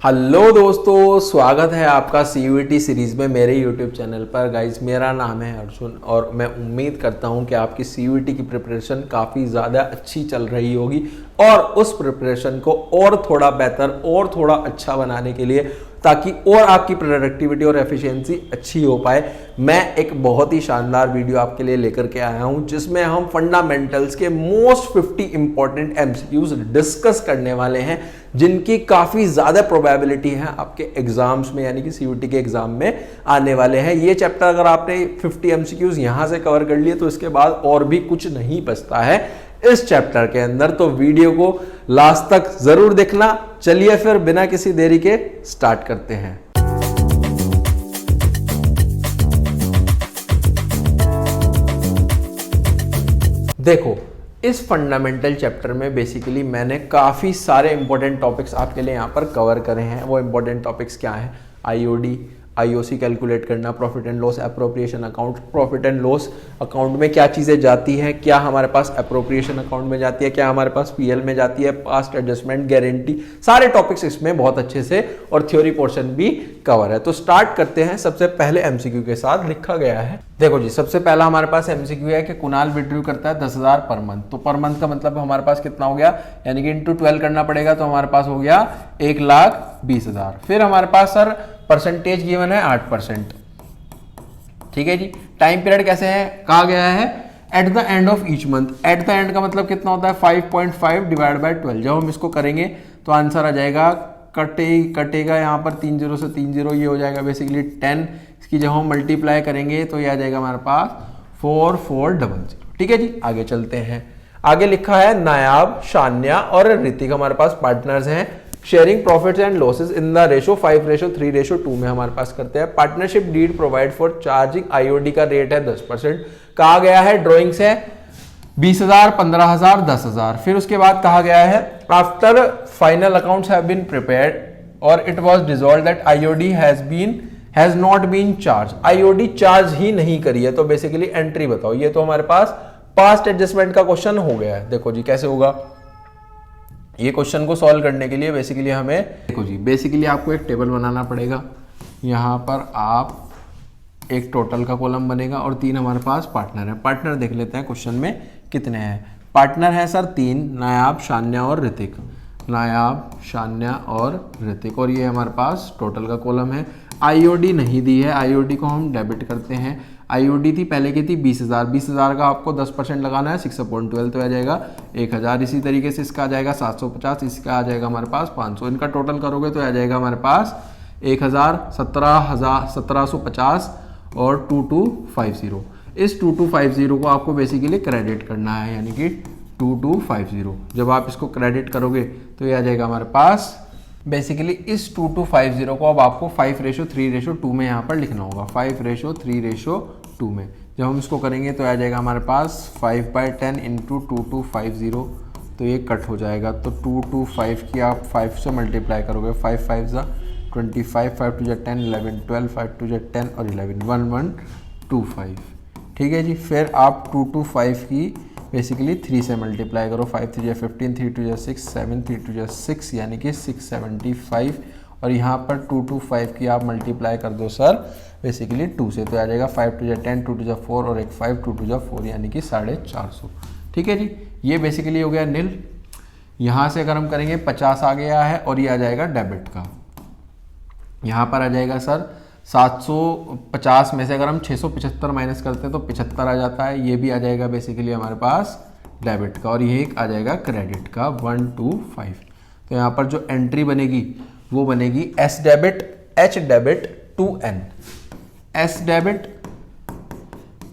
Hello दोस्तों, स्वागत है आपका सीयूईटी सीरीज़ में मेरे यूट्यूब चैनल पर। गाइज, मेरा नाम है अर्जुन और मैं उम्मीद करता हूं कि आपकी सीयूईटी की प्रिपरेशन काफ़ी ज़्यादा अच्छी चल रही होगी और उस प्रिपरेशन को और थोड़ा बेहतर और थोड़ा अच्छा बनाने के लिए, ताकि और आपकी प्रोडक्टिविटी और एफिशिएंसी अच्छी हो पाए, मैं एक बहुत ही शानदार वीडियो आपके लिए लेकर के आया हूं, जिसमें हम फंडामेंटल्स के मोस्ट 50 इंपॉर्टेंट एमसीक्यूज डिस्कस करने वाले हैं, जिनकी काफ़ी ज़्यादा प्रोबेबिलिटी है आपके एग्जाम्स में, यानी कि सीयूईटी के एग्जाम में आने वाले हैं। ये चैप्टर अगर आपने 50 एमसीक्यूज यहाँ से कवर कर लिए तो इसके बाद और भी कुछ नहीं बचता है इस चैप्टर के अंदर। तो वीडियो को लास्ट तक जरूर देखना। चलिए फिर बिना किसी देरी के स्टार्ट करते हैं। देखो, इस फंडामेंटल चैप्टर में बेसिकली मैंने काफ़ी सारे इंपॉर्टेंट टॉपिक्स आपके लिए यहाँ पर कवर करे हैं। वो इंपॉर्टेंट टॉपिक्स क्या हैं? आईओडी, आईओसी कैलकुलेट करना, profit and loss appropriation account, profit and loss account में क्या चीज़ें जाती हैं, क्या हमारे पास एप्रोप्रिएशन अकाउंट में जाती है, क्या हमारे पास पीएल में जाती है, पास्ट एडजस्टमेंट, गारंटी, सारे टॉपिक्स इसमें बहुत अच्छे से और थ्योरी पोर्शन भी कवर है। तो स्टार्ट करते हैं सबसे पहले एमसीक्यू के साथ। लिखा गया है, देखो जी, सबसे पहला हमारे पास एमसीक्यू है कि कुणाल विड्रू करता है 10,000 पर मंथ। तो पर मंथ का मतलब हमारे पास कितना हो गया, यानी कि इंटू 12 करना पड़ेगा, तो हमारे पास हो गया 1,20,000। फिर हमारे पास सर परसेंटेज गिवन है 8%। ठीक है जी। टाइम पीरियड कैसे है, कहा गया है eight the end of each month. Eight the and का मतलब कितना होता है, 5.5 डिवाइड बाय 12। जब हम इसको करेंगे तो आंसर आ जाएगा, कटेगा यहाँ पर 3 0 से 3 0, ये हो जाएगा बेसिकली 10। इसकी जब हम मल्टीप्लाई करेंगे तो ये आ जाएगा हमारे पास 4400। ठीक है जी, आगे चलते हैं। आगे लिखा है नायाब, शान्या और ऋतिक हमारे पास पार्टनर्स हैं। Sharing profits and losses in the ratio 5:3:2 में हमारे पास करते हैं। Partnership deed provide for charging IOD का रेट है 10%। कहा गया है ड्रॉइंग्स है 20,000, 15,000, 10,000। फिर उसके बाद कहा गया है after final accounts have been prepared और it was dissolved that IOD has not been charge. IOD charge ही नहीं करी है, तो बेसिकली एंट्री बताओ। ये तो हमारे पास पास्ट एडजस्टमेंट का क्वेश्चन हो गया है। देखो जी कैसे होगा ये क्वेश्चन को सॉल्व करने के लिए बेसिकली हमें, देखो जी, बेसिकली आपको एक टेबल बनाना पड़ेगा। यहाँ पर आप एक टोटल का कॉलम बनेगा और 3 हमारे पास पार्टनर है। पार्टनर देख लेते हैं क्वेश्चन में कितने हैं। पार्टनर है सर 3, नायाब, शान्या और ऋतिक। नायाब, शान्या और ऋतिक, और ये हमारे पास टोटल का कॉलम है। आईओडी नहीं दी है, आईओडी को हम डेबिट करते हैं। आईओडी थी पहले की थी 20,000। 20,000 का आपको 10% लगाना है, 6/12 तो आ जाएगा 1,000। इसी तरीके से इसका आ जाएगा 750, इसका आ जाएगा हमारे पास 500। इनका टोटल करोगे तो आ जाएगा हमारे पास 1,000, 1750 और 2250। इस 2250 को आपको बेसिकली क्रेडिट करना है, यानी कि 2250। जब आप इसको क्रेडिट करोगे तो ये आ जाएगा हमारे पास बेसिकली इस 2250 को अब आपको 5:3:2 में यहाँ पर लिखना होगा। 5:3:2 में जब हम इसको करेंगे तो आ जाएगा हमारे पास 5/10 इंटू 2250, तो ये कट हो जाएगा। तो 225 की आप 5 से मल्टीप्लाई करोगे, 5 5 ज़ा 25, 5 2 ज़ा 10, 11 12, 5 2 ज़ा 10 और 11, 1125। ठीक है जी। फिर आप 225 की बेसिकली 3 से मल्टीप्लाई करो, 5 3 ज़ा 15, 3 2 ज़ा 6, 7 3 2 ज़ा 6, यानी कि 675। और यहाँ पर 225 की आप मल्टीप्लाई कर दो सर बेसिकली 2 से, तो आ जाएगा 5 2 ज़ा 10, 2 2 ज़ा 4 और एक 5, 2 2 ज़ा 4, यानी कि 450। ठीक है जी, ये बेसिकली हो गया नील। यहाँ से अगर हम करेंगे 50 आ गया है और ये आ जाएगा डेबिट का। यहाँ पर आ जाएगा सर 750 में से अगर हम 675 माइनस करते हैं तो 75 आ जाता है। ये भी आ जाएगा बेसिकली हमारे पास डेबिट का, और ये एक आ जाएगा क्रेडिट का 125। तो यहाँ पर जो एंट्री बनेगी वो बनेगी S debit H debit 2N, S debit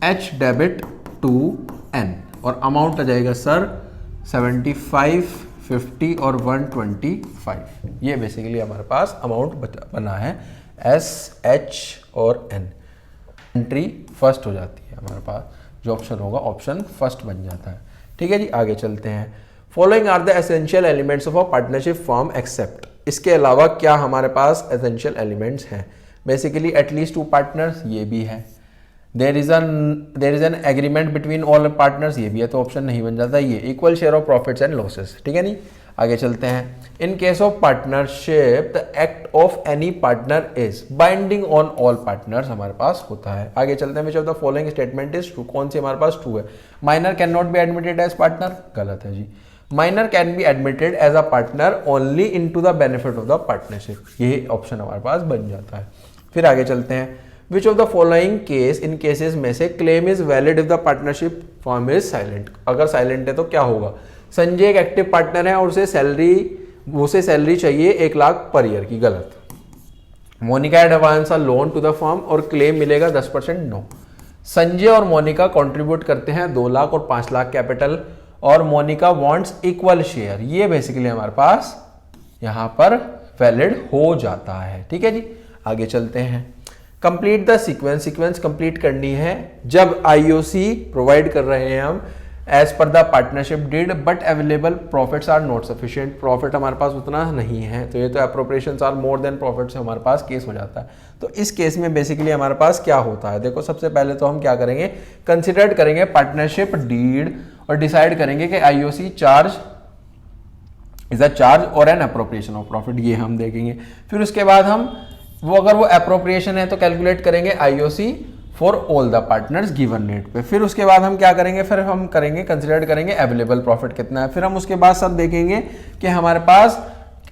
H debit 2N, और अमाउंट आ जाएगा सर 75, 50 और 125। ये बेसिकली हमारे पास अमाउंट बना है एस एच और एन। एंट्री फर्स्ट हो जाती है हमारे पास, जो ऑप्शन होगा ऑप्शन फर्स्ट बन जाता है। ठीक है जी, आगे चलते हैं। Following are the essential elements of a partnership firm except. इसके अलावा क्या हमारे पास एसेंशियल एलिमेंट्स हैं? बेसिकली एटलीस्ट 2 पार्टनर्स, ये भी है। There is an agreement between all partners, ये भी है, तो ऑप्शन नहीं बन जाता ये। Equal share of profits and losses, ठीक है नहीं। आगे चलते हैं। In case of partnership the act of any partner is binding on all partners हमारे पास होता है। आगे चलते हैं। Which of the following statement is true, कौन सी हमारे पास ट्रू है। Minor can not be admitted as partner, गलत है जी। Minor can be admitted as a partner only in to the benefit of the partnership, ये ऑप्शन हमारे पास बन जाता है। फिर आगे चलते हैं। Which of the following case in cases में से claim is valid if the partnership form is silent, अगर साइलेंट है तो क्या होगा। संजय एक एक्टिव पार्टनर है और उसे सैलरी चाहिए 1 लाख पर ईयर की, गलत। Monica advance a loan to the firm और क्लेम मिलेगा 10%, नो। संजय और मोनिका कंट्रीब्यूट करते हैं 2 लाख और 5 लाख कैपिटल और मोनिका वांट्स इक्वल शेयर, ये बेसिकली हमारे पास यहां पर वैलिड हो जाता है। ठीक है जी, आगे चलते हैं। Complete the sequence, sequence complete करनी है जब आईओसी प्रोवाइड कर रहे हैं हम एज पर the partnership deed but available profits are not sufficient, profit हमारे पास उतना नहीं है, तो ये तो appropriations are more than profit से हमारे पास केस हो जाता है। तो इस केस में बेसिकली हमारे पास क्या होता है, देखो सबसे पहले तो हम क्या करेंगे, कंसिडर करेंगे पार्टनरशिप डीड और डिसाइड करेंगे कि IOC charge is a charge और एन एप्रोप्रिएशन ऑफ प्रॉफिट, ये हम देखेंगे। फिर उसके बाद हम अगर वो एप्रोप्रिएशन है तो कैलकुलेट करेंगे IOC for all the partners given rate पे। फिर उसके बाद हम क्या करेंगे, फिर हम करेंगे कंसिडर करेंगे अवेलेबल प्रॉफिट कितना है। फिर हम उसके बाद सब देखेंगे कि हमारे पास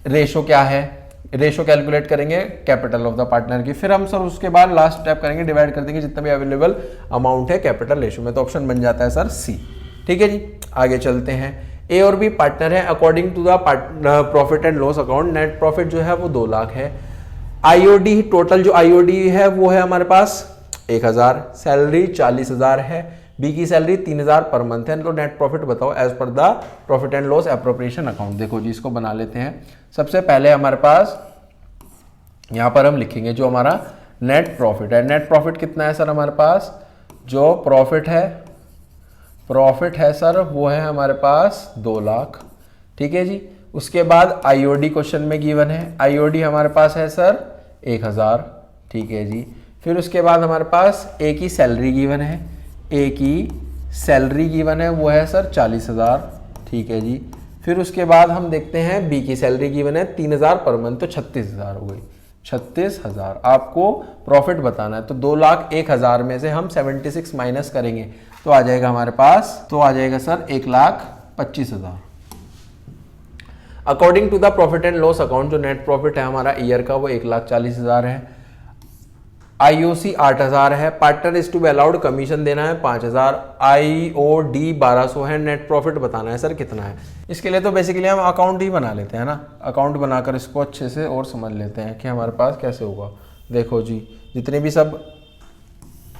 रेशो क्या है, रेशो कैलकुलेट करेंगे कैपिटल ऑफ द पार्टनर की। फिर हम सर उसके बाद लास्ट स्टेप करेंगे, डिवाइड कर देंगे जितना भी अवेलेबल अमाउंट है कैपिटल रेशो में, तो ऑप्शन बन जाता है सर सी। ठीक है जी, आगे चलते हैं। ए और बी पार्टनर है, according to the profit and loss account net profit जो है वो 2 लाख है। आईओडी टोटल जो आईओडी है वो है हमारे पास 1000, सैलरी 40,000 है, बी की सैलरी 3,000 पर मंथ है, तो नेट प्रॉफिट बताओ एज पर the profit and loss appropriation account. देखो जी, इसको बना लेते हैं। सबसे पहले हमारे पास यहां पर हम लिखेंगे जो हमारा नेट प्रॉफिट है। नेट प्रॉफिट कितना है सर हमारे पास, जो प्रॉफिट है सर वो है हमारे पास 2 लाख। ठीक है जी, उसके बाद आईओडी क्वेश्चन में गिवन है, आईओडी हमारे पास है सर 1000। ठीक है जी, फिर उसके बाद हमारे पास ए की सैलरी गिवन है, ए की सैलरी गिवन है वो है सर 40,000। ठीक है जी, फिर उसके बाद हम देखते हैं बी की सैलरी गिवन है 3,000 पर मंथ, तो 36,000 हो गई, 36,000। आपको प्रॉफिट बताना है तो 2,01,000 में से हम 76 माइनस करेंगे तो आ जाएगा हमारे पास, तो आ जाएगा sir 1,25,000। According to the profit and loss account जो नेट प्रॉफिट है हमारा ईयर का वो 1,40,000 है। आईओसी 8,000 है, partner is to be allowed commission देना है 5,000, आईओडी 1,200 है, नेट प्रॉफिट बताना है सर कितना है। इसके लिए तो बेसिकली हम अकाउंट ही बना लेते हैं ना, अकाउंट बनाकर इसको अच्छे से और समझ लेते हैं कि हमारे पास कैसे होगा। देखो जी, जितने भी सब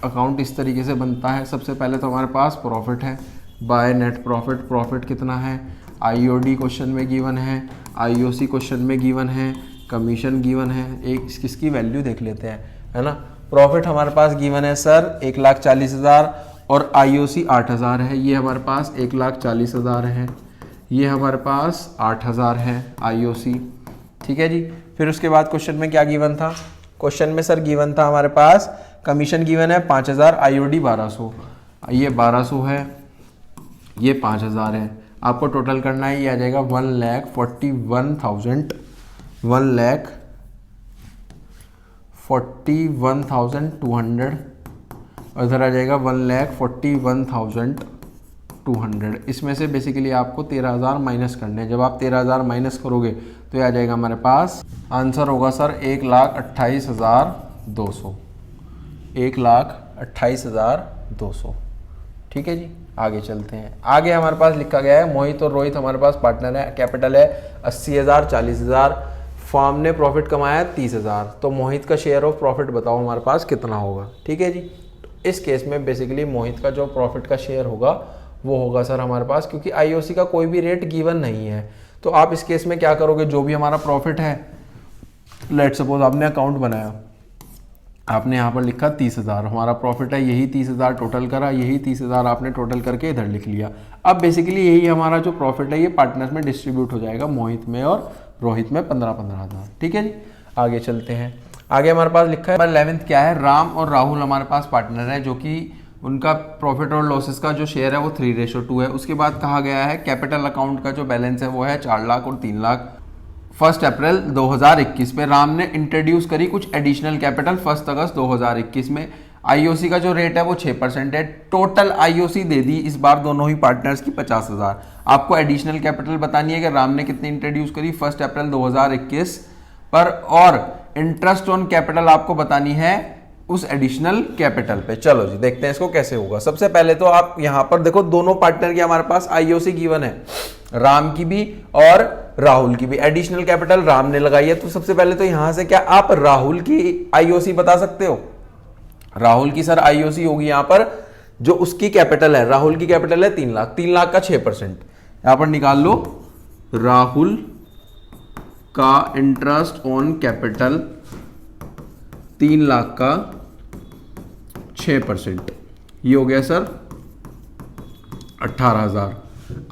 अकाउंट इस तरीके से बनता है। सबसे पहले तो हमारे पास प्रॉफिट है, बाय नेट प्रॉफिट, प्रॉफिट कितना है, आईओडी क्वेश्चन में गिवन है, आईओसी क्वेश्चन में गिवन है, कमीशन गिवन है, एक किसकी वैल्यू देख लेते हैं, है ना। प्रॉफिट हमारे पास गिवन है सर 1,40,000 और आईओसी 8,000 है, ये हमारे पास 1,40,000 है, ये हमारे पास 8,000 है आईओसी। ठीक है जी, फिर उसके बाद क्वेश्चन में क्या गिवन था, क्वेश्चन में सर गिवन था हमारे पास कमीशन गिवन है 5,000, आईओडी 1,200, ये 1,200 है, ये 5,000 है। आपको टोटल करना है, ये आ जाएगा 1,41,000, 1,41,200 और इधर आ जाएगा 1,41,200। इसमें से बेसिकली आपको 13,000 माइनस करने हैं। जब आप 13,000 माइनस करोगे तो ये आ जाएगा हमारे पास, आंसर होगा सर 1,28,200, 1,28,200। ठीक है जी, आगे चलते हैं। आगे हमारे पास लिखा गया है मोहित और रोहित हमारे पास पार्टनर है, कैपिटल है 80,000, 40,000, फर्म ने प्रॉफिट कमाया 30,000, तो मोहित का शेयर ऑफ प्रॉफिट बताओ हमारे पास कितना होगा। ठीक है जी, इस केस में बेसिकली मोहित का जो प्रॉफिट का शेयर होगा वो होगा सर हमारे पास, क्योंकि आईओसी का कोई भी रेट गिवन नहीं है, तो आप इस केस में क्या करोगे, जो भी हमारा प्रॉफिट है, लेट सपोज आपने अकाउंट बनाया, आपने यहाँ पर लिखा 30,000, हमारा प्रॉफिट है, यही 30,000 टोटल करा, यही 30,000 आपने टोटल करके इधर लिख लिया। अब बेसिकली यही हमारा जो प्रॉफिट है ये पार्टनर्स में डिस्ट्रीब्यूट हो जाएगा, मोहित में और रोहित में 15,000। ठीक है जी, आगे चलते हैं। आगे हमारे पास लिखा है 11th क्या है, राम और राहुल हमारे पास पार्टनर है जो कि उनका प्रॉफिट और लॉसेस का जो शेयर है वो 3:2 है। उसके बाद कहा गया है कैपिटल अकाउंट का जो बैलेंस है वो है 4 लाख और 3 लाख। 1 अप्रैल 2021 में राम ने इंट्रोड्यूस करी कुछ एडिशनल कैपिटल 1 अगस्त 2021 में। आईओसी का जो रेट है वो 6% है। टोटल आईओसी दे दी इस बार दोनों ही पार्टनर्स की 50,000। आपको एडिशनल कैपिटल बतानी है कि राम ने कितनी इंट्रोड्यूस करी 1 अप्रैल 2021 पर, और इंटरेस्ट ऑन कैपिटल आपको बतानी है उस एडिशनल कैपिटल पे। चलो जी देखते हैं इसको कैसे होगा। सबसे पहले तो आप यहां पर देखो दोनों पार्टनर की हमारे पास आईओसी गिवन है, राम की भी और राहुल की भी। एडिशनल कैपिटल राम ने लगाई है, तो सबसे पहले तो यहां से क्या आप राहुल की आईओसी बता सकते हो? राहुल की सर आईओसी होगी यहां पर जो उसकी कैपिटल है, राहुल की कैपिटल है 3 लाख, 3 लाख का 6% यहां पर निकाल लो। राहुल का इंटरेस्ट ऑन कैपिटल 3 लाख का 6%, ये हो गया सर 18,000।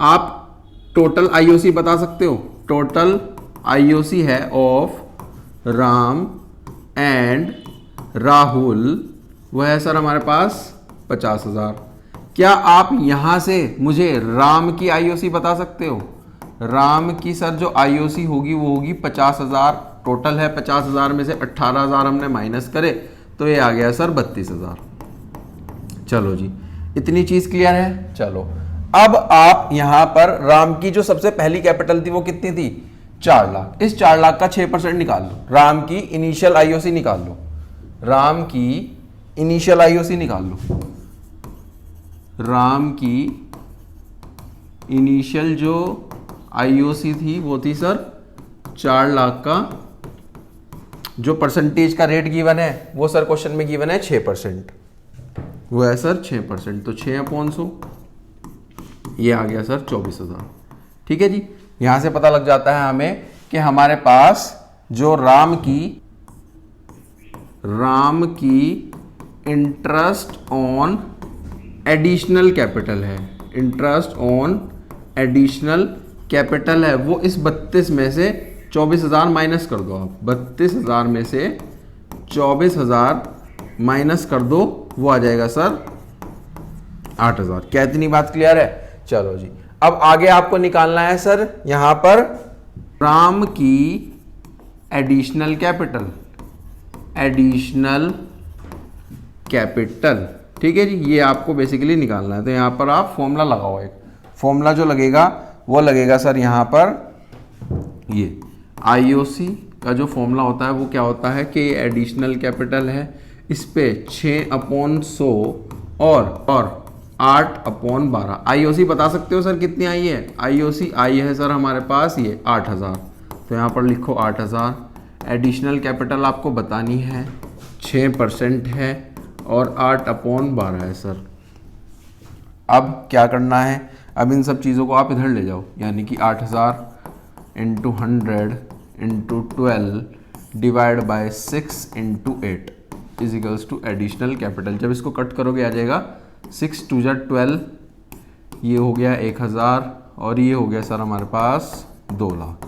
आप टोटल आईओसी बता सकते हो? टोटल आईओसी है ऑफ राम एंड राहुल, वह है सर हमारे पास 50,000। क्या आप यहां से मुझे राम की आईओसी बता सकते हो? राम की सर जो आईओसी होगी वो होगी 50,000। टोटल है 50,000 में से 18,000 हमने माइनस करे तो ये आ गया सर 32,000। चलो जी इतनी चीज क्लियर है। चलो अब आप यहां पर राम की जो सबसे पहली कैपिटल थी वो कितनी थी? 4 लाख। इस 4 लाख का 6% निकाल लो। राम की इनिशियल आईओसी निकाल लो, राम की इनिशियल आईओसी निकाल लो। राम की इनिशियल जो आईओसी थी वो थी सर 4 लाख का, जो परसेंटेज का रेट गिवन है वो सर क्वेश्चन में गिवन है 6%, वो है सर 6%। तो 6/100 ये आ गया सर 24,000। ठीक है जी, यहां से पता लग जाता है हमें कि हमारे पास जो राम की इंटरेस्ट ऑन एडिशनल कैपिटल है, इंटरेस्ट ऑन एडिशनल कैपिटल है वो इस 32 में से 24,000 माइनस कर दो। आप 32,000 में से 24,000 माइनस कर दो, वो आ जाएगा सर 8,000। क्या इतनी बात क्लियर है? चलो जी अब आगे आपको निकालना है सर यहां पर राम की एडिशनल कैपिटल, एडिशनल कैपिटल। ठीक है जी, ये आपको बेसिकली निकालना है। तो यहां पर आप फॉर्मूला लगाओ, एक फॉर्मूला जो लगेगा वो लगेगा सर यहां पर ये आईओसी का जो फॉर्मूला होता है वो क्या होता है कि एडिशनल कैपिटल है, इस पे 6/100 और 8/12। आईओसी बता सकते हो सर कितनी आई है? आईओसी आई है सर हमारे पास ये 8,000, तो यहाँ पर लिखो 8,000। एडिशनल कैपिटल आपको बतानी है 6% है और 8/12 है सर। अब क्या करना है? अब इन सब चीज़ों को आप इधर ले जाओ, यानी कि 8,000 × 100 × 12 divide by 6 × 8 equals to additional capital. जब इसको कट करोगे आ जाएगा 6 × 2 = 12, ये हो गया 1,000 और ये हो गया सर हमारे पास 2 लाख।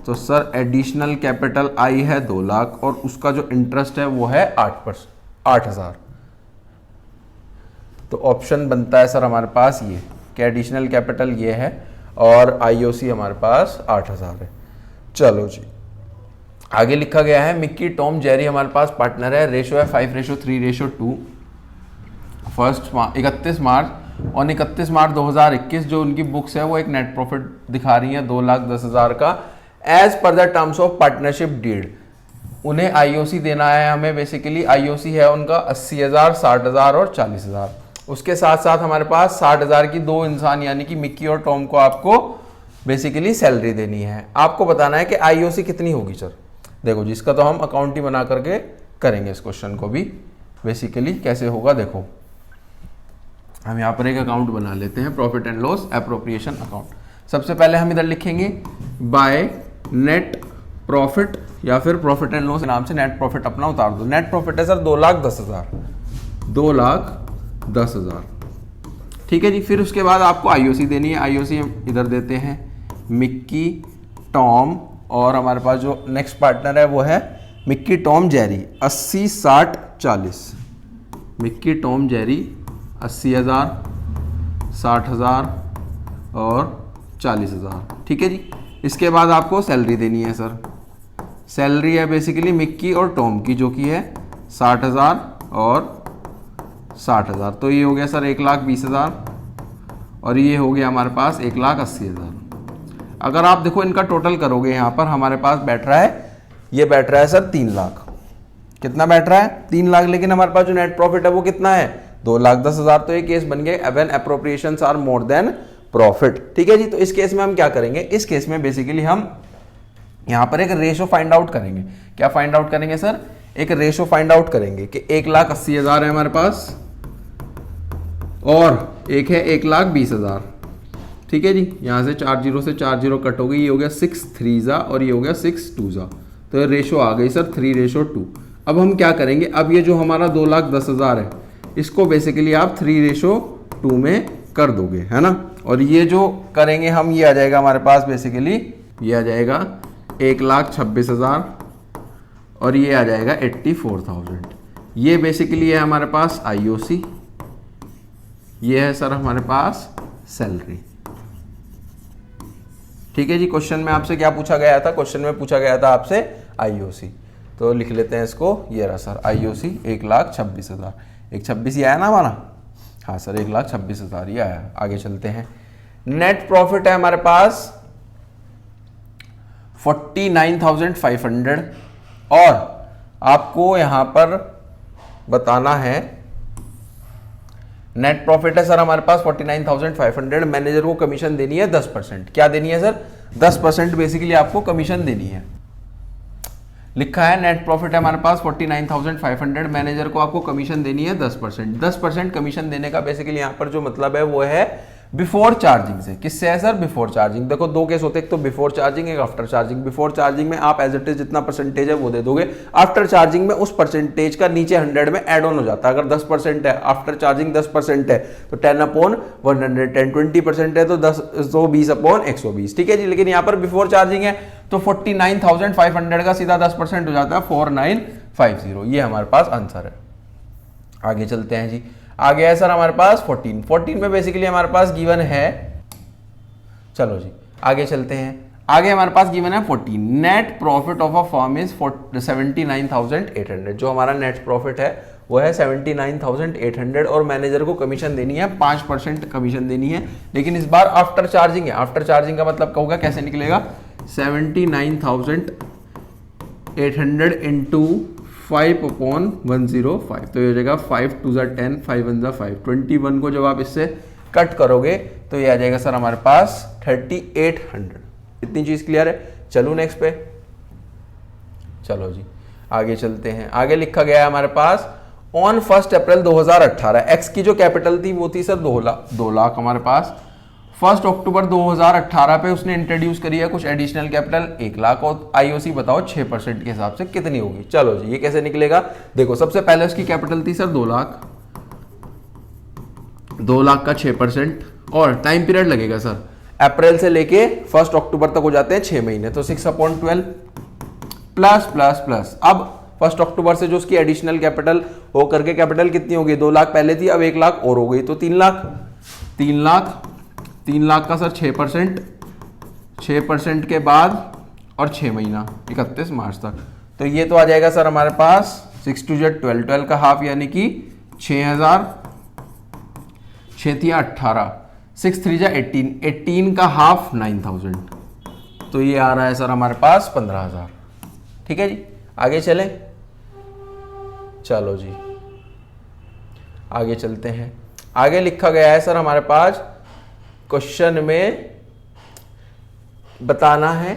तो सर एडिशनल कैपिटल आई है 2 लाख और उसका जो इंटरेस्ट है वो है 8,000। तो ऑप्शन बनता है सर हमारे पास ये कि एडिशनल कैपिटल ये है और आईओसी हमारे पास 8,000 है। चलो जी आगे लिखा गया है मिक्की टॉम जेरी हमारे पास पार्टनर है, रेशो है 5:3:2। 31 मार्च और 31 मार्च 2021 जो उनकी बुक्स है वो एक नेट प्रॉफिट दिखा रही है 2,10,000 का एज पर the terms of partnership deed. उन्हें आईओसी देना है हमें, बेसिकली आईओसी है उनका 80,000, 60,000 और 40,000। उसके साथ साथ हमारे पास 60,000 की 2 इंसान यानी कि मिक्की और टॉम को आपको बेसिकली सैलरी देनी है। आपको बताना है कि आईओसी कितनी होगी सर। देखो जिसका तो हम अकाउंट ही बना करके करेंगे इस क्वेश्चन को भी। बेसिकली कैसे होगा देखो, हम यहाँ पर एक अकाउंट बना लेते हैं, profit and loss appropriation account. सबसे पहले हम इधर लिखेंगे बाय नेट प्रॉफिट या फिर प्रॉफिट एंड लॉस नाम से नेट प्रॉफिट अपना उतार दो। नेट प्रॉफिट है सर 2,10,000, 2,10,000। ठीक है जी, फिर उसके बाद आपको आईओसी देनी है। आईओसी इधर देते हैं मिक्की टॉम और हमारे पास जो नेक्स्ट पार्टनर है वो है Mickey Tom Jerry 80, 60, 40। Mickey Tom Jerry 80,000, 60,000 और 40,000। ठीक है जी। इसके बाद आपको सैलरी देनी है सर। सैलरी है बेसिकली मिक्की और टॉम की, जो कि है 60,000 और 60,000। तो ये हो गया सर 1,20,000 और ये हो गया हमारे पास 1,80,000। अगर आप देखो इनका टोटल करोगे यहाँ पर हमारे पास बैठ रहा है, ये बैठ रहा है सर 3 लाख। कितना बैठ रहा है? 3 लाख। लेकिन हमारे पास जो नेट प्रॉफिट है वो कितना है? 2,10,000। तो ये केस बन गया when appropriations are more than profit. ठीक है जी। तो इस केस में हम क्या करेंगे? इस केस में बेसिकली हम यहां पर एक रेशो फाइंड आउट करेंगे। क्या फाइंड आउट करेंगे सर? एक रेशो फाइंड आउट करेंगे कि 1,80,000 है हमारे पास और एक है 1,20,000। ठीक है जी। यहां से 4 जीरो से 4 जीरो कट हो गई, ये हो गया 6 3 और ये हो गया 6 2। तो ये रेशो आ गई सर 3:2। अब हम क्या करेंगे? अब ये जो हमारा 2,10,000 है इसको बेसिकली आप 3:2 में कर दोगे, है ना। और ये जो करेंगे हम, ये आ जाएगा हमारे पास बेसिकली, ये आ जाएगा 1,26,000 और ये आ जाएगा 84,000। ये बेसिकली है हमारे पास आईओसी, ये है सर हमारे पास सैलरी। ठीक है जी। क्वेश्चन में आपसे क्या पूछा गया था? क्वेश्चन में पूछा गया था आपसे आईओसी। तो लिख लेते हैं इसको, ये रहा सर आईओसी 1,26,000। 1,26 ही आया ना हमारा? हाँ सर 1,26,000 ही आया। आगे चलते हैं। नेट प्रॉफिट है हमारे पास 49,500 और आपको यहां पर बताना है नेट प्रॉफिट है सर हमारे पास 49,500। मैनेजर को कमीशन देनी है 10%। क्या देनी है सर? 10% बेसिकली आपको कमीशन देनी है। लिखा है नेट प्रॉफिट है हमारे पास 49,500, मैनेजर को आपको कमीशन देनी है 10%। 10% कमीशन देने का बेसिकली यहां पर जो मतलब है वो है बिफोर चार्जिंग से। किससे है सर? Before charging. देखो दो केस होते हैं, एक तो बिफोर चार्जिंग, एक आफ्टर चार्जिंग। बिफोर चार्जिंग में आप एज इट इज जितना परसेंटेज है वो दे दोगे। आफ्टर चार्जिंग में उस परसेंटेज का नीचे 100 में एड ऑन हो जाता है। अगर 10% है, आफ्टर चार्जिंग 10% है तो 10/100, 10 20% है तो 120/120। ठीक है जी। लेकिन यहां पर बिफोर चार्जिंग है तो 49,500 का सीधा 10% हो जाता है 4,950। ये हमारे पास आंसर है। आगे चलते हैं जी। आगे है सर हमारे पास 14 में बेसिकली हमारे पास गिवन है, चलो जी आगे चलते हैं। आगे हमारे पास गिवन है 14 net profit of a firm is 79,800। जो हमारा नेट प्रॉफिट है वो है 79,800 और मैनेजर को कमीशन देनी है 5% कमीशन देनी है। लेकिन इस बार आफ्टर चार्जिंग है। आफ्टर चार्जिंग का मतलब क्या होगा? कैसे निकलेगा? 79,800 इंटू 5/105। तो ये हो जाएगा 5 2 10, 5 1 5। 21 को जब आप इससे कट करोगे तो ये आ जाएगा सर हमारे पास 3,800। इतनी चीज क्लियर है? चलो नेक्स्ट पे। चलो जी आगे चलते हैं। आगे लिखा गया है हमारे पास ऑन 1 अप्रैल 2018 एक्स की जो कैपिटल थी वो थी सर 2 लाख हमारे पास। 1 अक्टूबर 2018 पे उसने इंट्रोड्यूस करी है कुछ एडिशनल कैपिटल 1 लाख और आईओसी बताओ 6% के हिसाब से कितनी होगी। चलो जी ये कैसे निकलेगा? देखो सबसे पहले उसकी कैपिटल थी सर 2 लाख। 2 लाख का 6% और टाइम पीरियड लगेगा सर अप्रैल से लेके 1 अक्टूबर तक हो जाते हैं 6 महीने। तो 6/12 प्लस प्लस प्लस। अब 1 अक्टूबर से जो उसकी एडिशनल कैपिटल हो करके कैपिटल कितनी होगी? 2 लाख पहले थी, अब 1 लाख और हो गई तो 3 लाख। 3 लाख का सर 6% के बाद और 6 महीना 31 मार्च तक। तो ये तो आ जाएगा सर हमारे पास 6 2 12, 12 का हाफ यानी कि 6,000, 6 3 18, 6 3 18, 18 का हाफ 9,000। तो ये आ रहा है सर हमारे पास 15,000। ठीक है जी आगे चलें। चलो जी आगे चलते हैं। आगे लिखा गया है सर हमारे पास क्वेश्चन में बताना है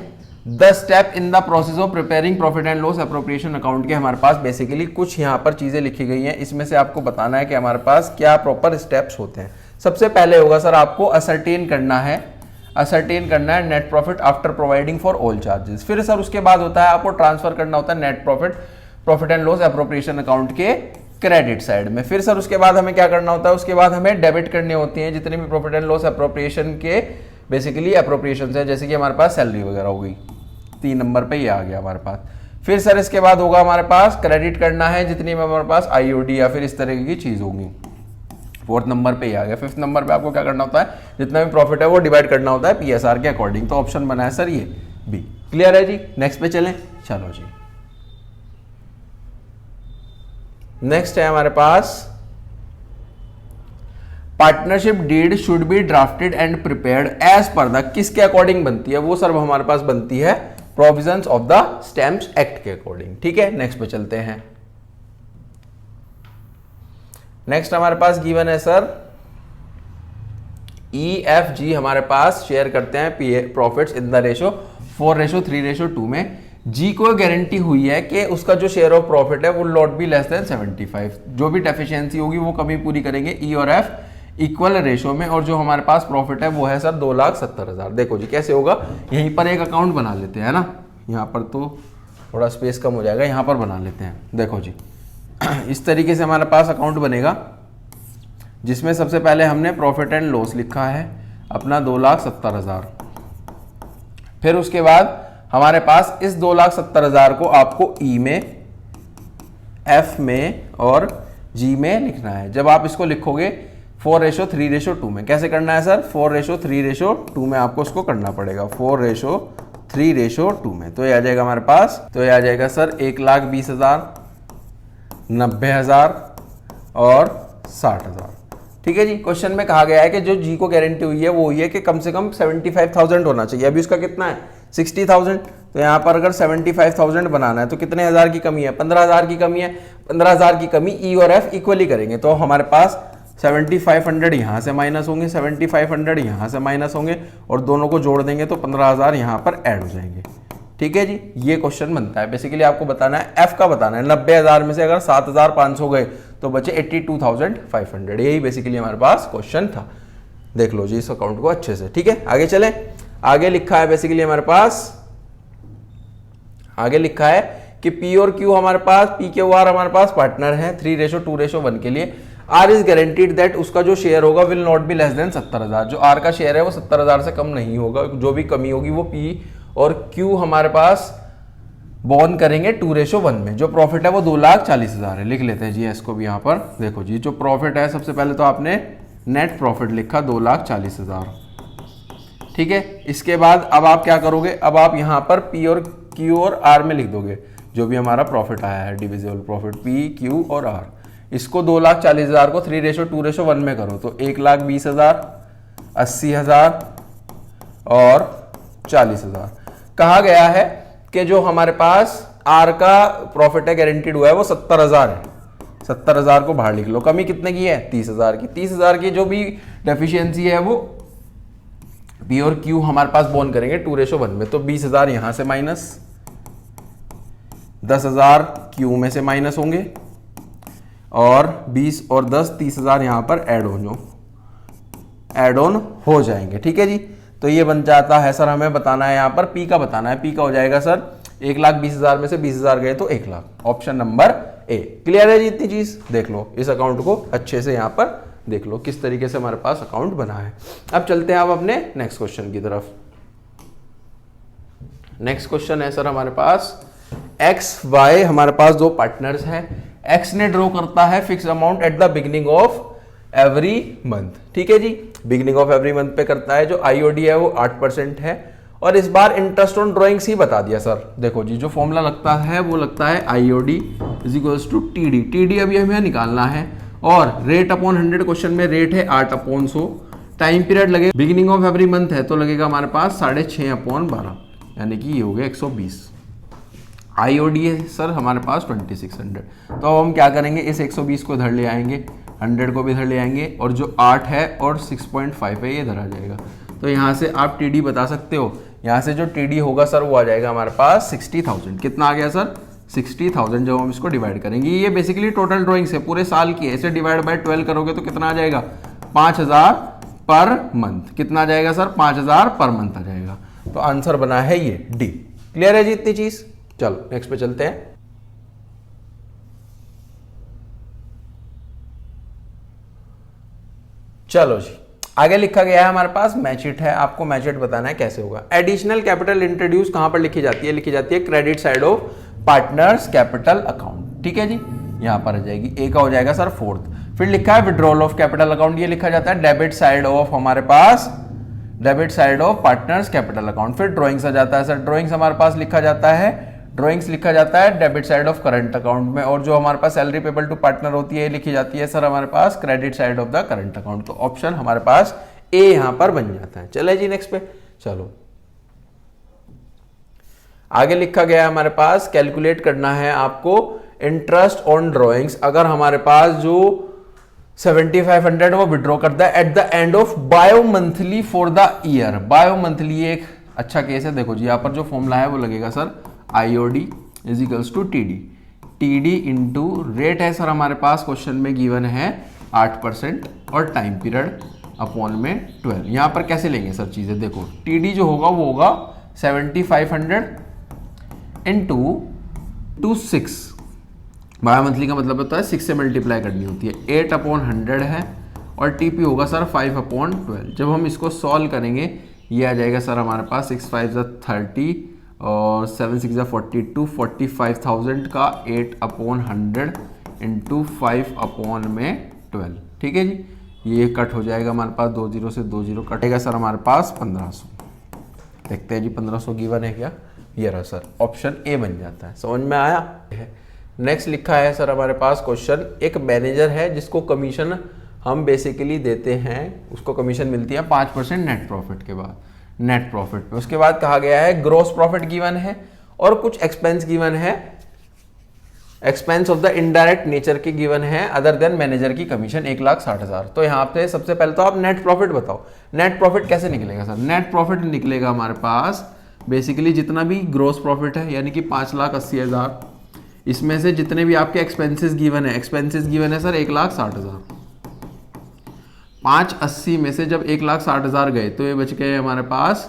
the step in the process of preparing profit and loss appropriation account के हमारे पास बेसिकली कुछ यहां पर चीजें लिखी गई हैं। इसमें से आपको बताना है कि हमारे पास क्या प्रॉपर स्टेप्स होते हैं। सबसे पहले होगा सर आपको असरटेन करना है net profit after providing for all charges. फिर सर उसके बाद होता है आपको ट्रांसफर करना होता है net profit and loss appropriation account के क्रेडिट साइड में। फिर सर उसके बाद हमें क्या करना होता है? उसके बाद हमें डेबिट करनी होती है जितने भी प्रॉफिट एंड लॉस एप्रोप्रिएशन के बेसिकली एप्रोप्रिएशन है, जैसे कि हमारे पास सैलरी वगैरह हो गई। 3 नंबर पे ये आ गया हमारे पास। फिर सर इसके बाद होगा हमारे पास क्रेडिट करना है जितनी भी हमारे पास आईओडी या फिर इस तरह की चीज होगी। फोर्थ नंबर पे ही आ गया। फिफ्थ नंबर पे आपको क्या करना होता है, जितना भी प्रॉफिट है वो डिवाइड करना होता है पीएसआर के अकॉर्डिंग। तो ऑप्शन बना है सर ये बी। क्लियर है जी, नेक्स्ट पे चलें। चलो जी, नेक्स्ट है हमारे पास partnership deed should be drafted and prepared as पर द, किसके अकॉर्डिंग बनती है वो सर हमारे पास बनती है provisions of the stamps act के अकॉर्डिंग। ठीक है, नेक्स्ट पे चलते हैं। नेक्स्ट हमारे पास गिवन है सर EFG हमारे पास शेयर करते हैं प्रॉफिट्स इन द रेशो 4:3:2 में। जी को गारंटी हुई है कि उसका जो शेयर ऑफ प्रॉफिट है वो नॉट बी लेस देन 75। जो भी डेफिशिएंसी होगी वो कमी पूरी करेंगे ई और एफ इक्वल रेशो में। और जो हमारे पास प्रॉफिट है वो है सर 2,70,000। देखो जी कैसे होगा, यहीं पर एक अकाउंट बना लेते हैं ना, यहाँ पर तो थोड़ा स्पेस कम हो जाएगा, यहाँ पर बना लेते हैं। देखो जी इस तरीके से हमारे पास अकाउंट बनेगा जिसमें सबसे पहले हमने प्रॉफिट एंड लॉस लिखा है अपना 2,70,000। फिर उसके बाद हमारे पास इस 2,70,000 को आपको ई में, एफ में और जी में लिखना है। जब आप इसको लिखोगे 4:3:2 में, कैसे करना है सर 4:3:2 में आपको इसको करना पड़ेगा 4:3:2 में। तो ये आ जाएगा हमारे पास, तो ये आ जाएगा सर 1,20,000, 90,000 और 60,000। ठीक है जी, क्वेश्चन में कहा गया है कि जो जी को गारंटी हुई है वो हुई है कि कम से कम 75,000 होना चाहिए। अभी उसका कितना है 60,000। तो यहाँ पर अगर 75,000 बनाना है तो कितने हजार की कमी है, 15,000 की कमी है। 15,000 की कमी ई और एफ इक्वली करेंगे तो हमारे पास 7,500 यहाँ से माइनस होंगे, 7,500 यहाँ से माइनस होंगे और दोनों को जोड़ देंगे तो 15,000 यहाँ पर ऐड हो जाएंगे। ठीक है जी, ये क्वेश्चन बनता है। बेसिकली आपको बताना है एफ का बताना है। 90,000 में से अगर 7,500 गए तो बचे 82,500। यही बेसिकली हमारे पास क्वेश्चन था। देख लो जी इस अकाउंट को अच्छे से। ठीक है, आगे चलें। आगे लिखा है बेसिकली हमारे पास, आगे लिखा है कि पी और क्यू हमारे पास, पी क्यू आर हमारे पास पार्टनर है 3:2:1 के लिए। आर इज गारंटीड दैट उसका जो शेयर होगा will not be less than 70,000। जो आर का शेयर है वो 70,000 से कम नहीं होगा। जो भी कमी होगी वो पी और क्यू हमारे पास बॉन्ड करेंगे 2:1 में। जो प्रॉफिट है वो 2,40,000 है। लिख लेते हैं जी इसको भी यहाँ पर। देखो जी जो प्रॉफिट है सबसे पहले तो आपने नेट प्रॉफिट लिखा 2,40,000। ठीक है, इसके बाद अब आप क्या करोगे, अब आप यहाँ पर पी और क्यू और आर में लिख दोगे जो भी हमारा प्रॉफिट आया है, डिविजिबल प्रॉफिट पी क्यू और आर। इसको 2,40,000 को 3:2:1 में करो तो 1,20,000, 80,000 और 40,000। कहा गया है कि जो हमारे पास आर का प्रॉफिट है गारंटीड हुआ है वो 70,000 है। 70,000 को बाहर लिख लो। कमी कितने की है 30,000 की। 30,000 की जो भी डेफिशिएंसी है वो पी और क्यू हमारे पास बॉन्ड करेंगे 2:1 में। तो 20,000 यहां से माइनस, 10,000 क्यू में से माइनस होंगे और 20 और 10 30,000 यहां पर ऐड ऑन हो जाएंगे। ठीक है जी, तो ये बन जाता है सर, हमें बताना है यहाँ पर पी का बताना है। पी का हो जाएगा सर 1,20,000 में से 20,000 गए तो 1,00,000। Option number A. क्लियर है जी इतनी चीज। देख लो इस अकाउंट को अच्छे से यहाँ पर देख लो किस तरीके से हमारे पास अकाउंट बना है। अब चलते हैं अब अपने नेक्स्ट क्वेश्चन की तरफ। नेक्स्ट क्वेश्चन है सर हमारे पास एक्स वाई हमारे पास दो पार्टनर्स हैं। एक्स ने ड्रॉ करता है fix amount at the beginning of every month. ठीक है जी, बिगिनिंग ऑफ एवरी मंथ पे करता है। जो आईओडी है वो 8% है और इस बार इंटरेस्ट ऑन ड्रॉइंग्स ही बता दिया सर। देखो जी जो फॉर्मूला लगता है वो लगता है IOD is equals to TD. TD अभी हमें निकालना है और रेट अपॉन 100 क्वेश्चन में रेट है 8/100। टाइम पीरियड लगेगा बिगिनिंग ऑफ एवरी मंथ है तो लगेगा हमारे पास 6.5/12 यानी कि ये हो गया 120। आईओडी है सर हमारे पास 2600। तो हम क्या करेंगे इस 120 को इधर ले आएंगे, 100 को भी इधर ले आएंगे और जो 8 है और 6.5 है ये इधर आ जाएगा। तो यहाँ से आप टीडी बता सकते हो। यहाँ से जो टीडी होगा सर वो आ जाएगा हमारे पास 60,000। कितना आ गया सर 60,000। जब हम इसको डिवाइड करेंगे, ये बेसिकली टोटल ड्राइंग्स है पूरे साल की है। इसे डिवाइड बाय 12 करोगे तो कितना आ जाएगा 5,000 पर मंथ। कितना आ जाएगा सर 5,000 पर मंथ आ जाएगा। तो आंसर बना है ये डी। क्लियर है जी इतनी चीज। चलो नेक्स्ट पे चलते हैं। चलो जी आगे लिखा गया है हमारे पास मैचिट है। आपको मैचिट बताना है कैसे होगा। एडिशनल कैपिटल इंट्रोड्यूस कहां पर लिखी जाती है, लिखी जाती है credit side of partners capital account. ठीक है जी, यहां पर आ जाएगी। ए का हो जाएगा सर फिर लिखा है विड्रॉल ऑफ कैपिटल अकाउंट, ये लिखा जाता है डेबिट साइड ऑफ हमारे पास, debit side of partners capital account. फिर ड्रॉइंग्स आ जाता है सर, ड्रॉइंग्स हमारे पास लिखा जाता है, ड्रॉइंग्स लिखा जाता है debit side of current account में, और जो हमारे पास सैलरी पेबल टू पार्टनर होती है ये लिखी जाती है सर हमारे पास credit side of the current account. तो ऑप्शन हमारे पास ए यहां पर बन जाता है। चले जी नेक्स्ट पे चलो, आगे लिखा गया है हमारे पास कैलकुलेट करना है आपको इंटरेस्ट ऑन ड्रॉइंग्स। अगर हमारे पास जो 7500 वो विड्रॉ करता है eight the end of bio monthly for the year. Bio monthly एक अच्छा केस है। देखो जी यहाँ पर जो फॉर्मूला है वो लगेगा sir IOD is equals to TD into rate है सर हमारे पास क्वेश्चन में गिवन है 8% और टाइम पीरियड अपॉन में 12। यहां पर कैसे लेंगे सर चीजें, देखो TD जो होगा वो होगा 7500 इंटू 6, बायो मंथली का मतलब होता है 6 से मल्टीप्लाई करनी होती है, 8/100 है और TP होगा सर 5/12। जब हम इसको सॉल्व करेंगे ये आ जाएगा सर हमारे पास 6 5 30 और 7 6 42, 45,000 का 8/100 इंटू 5/12। ठीक है जी, ये कट हो जाएगा हमारे पास 20 से 20 कटेगा सर हमारे पास 1500। देखते हैं जी 1500 गिवन है क्या, ये रहा सर, ऑप्शन ए बन जाता है। समझ में आया। नेक्स्ट लिखा है सर हमारे पास क्वेश्चन, एक मैनेजर है जिसको कमीशन हम बेसिकली देते हैं, उसको कमीशन मिलती है 5% नेट प्रॉफिट के बाद, नेट प्रॉफिट पे। उसके बाद कहा गया है ग्रॉस प्रॉफिट गिवन है और कुछ एक्सपेंस गिवन है, expense of the indirect nature के गिवन है अदर देन मैनेजर की कमीशन 1,60,000। तो यहाँ पे सबसे पहले तो आप नेट प्रॉफिट बताओ, नेट प्रॉफिट कैसे निकलेगा सर। नेट प्रॉफिट निकलेगा हमारे पास बेसिकली जितना भी ग्रॉस प्रॉफिट है यानी कि 5,80,000, इसमें से जितने भी आपके एक्सपेंसेस गिवन है, एक्सपेंसेस गिवन है सर 1,60,000। 580 में से जब 1,60,000 गए तो ये बच गए हमारे पास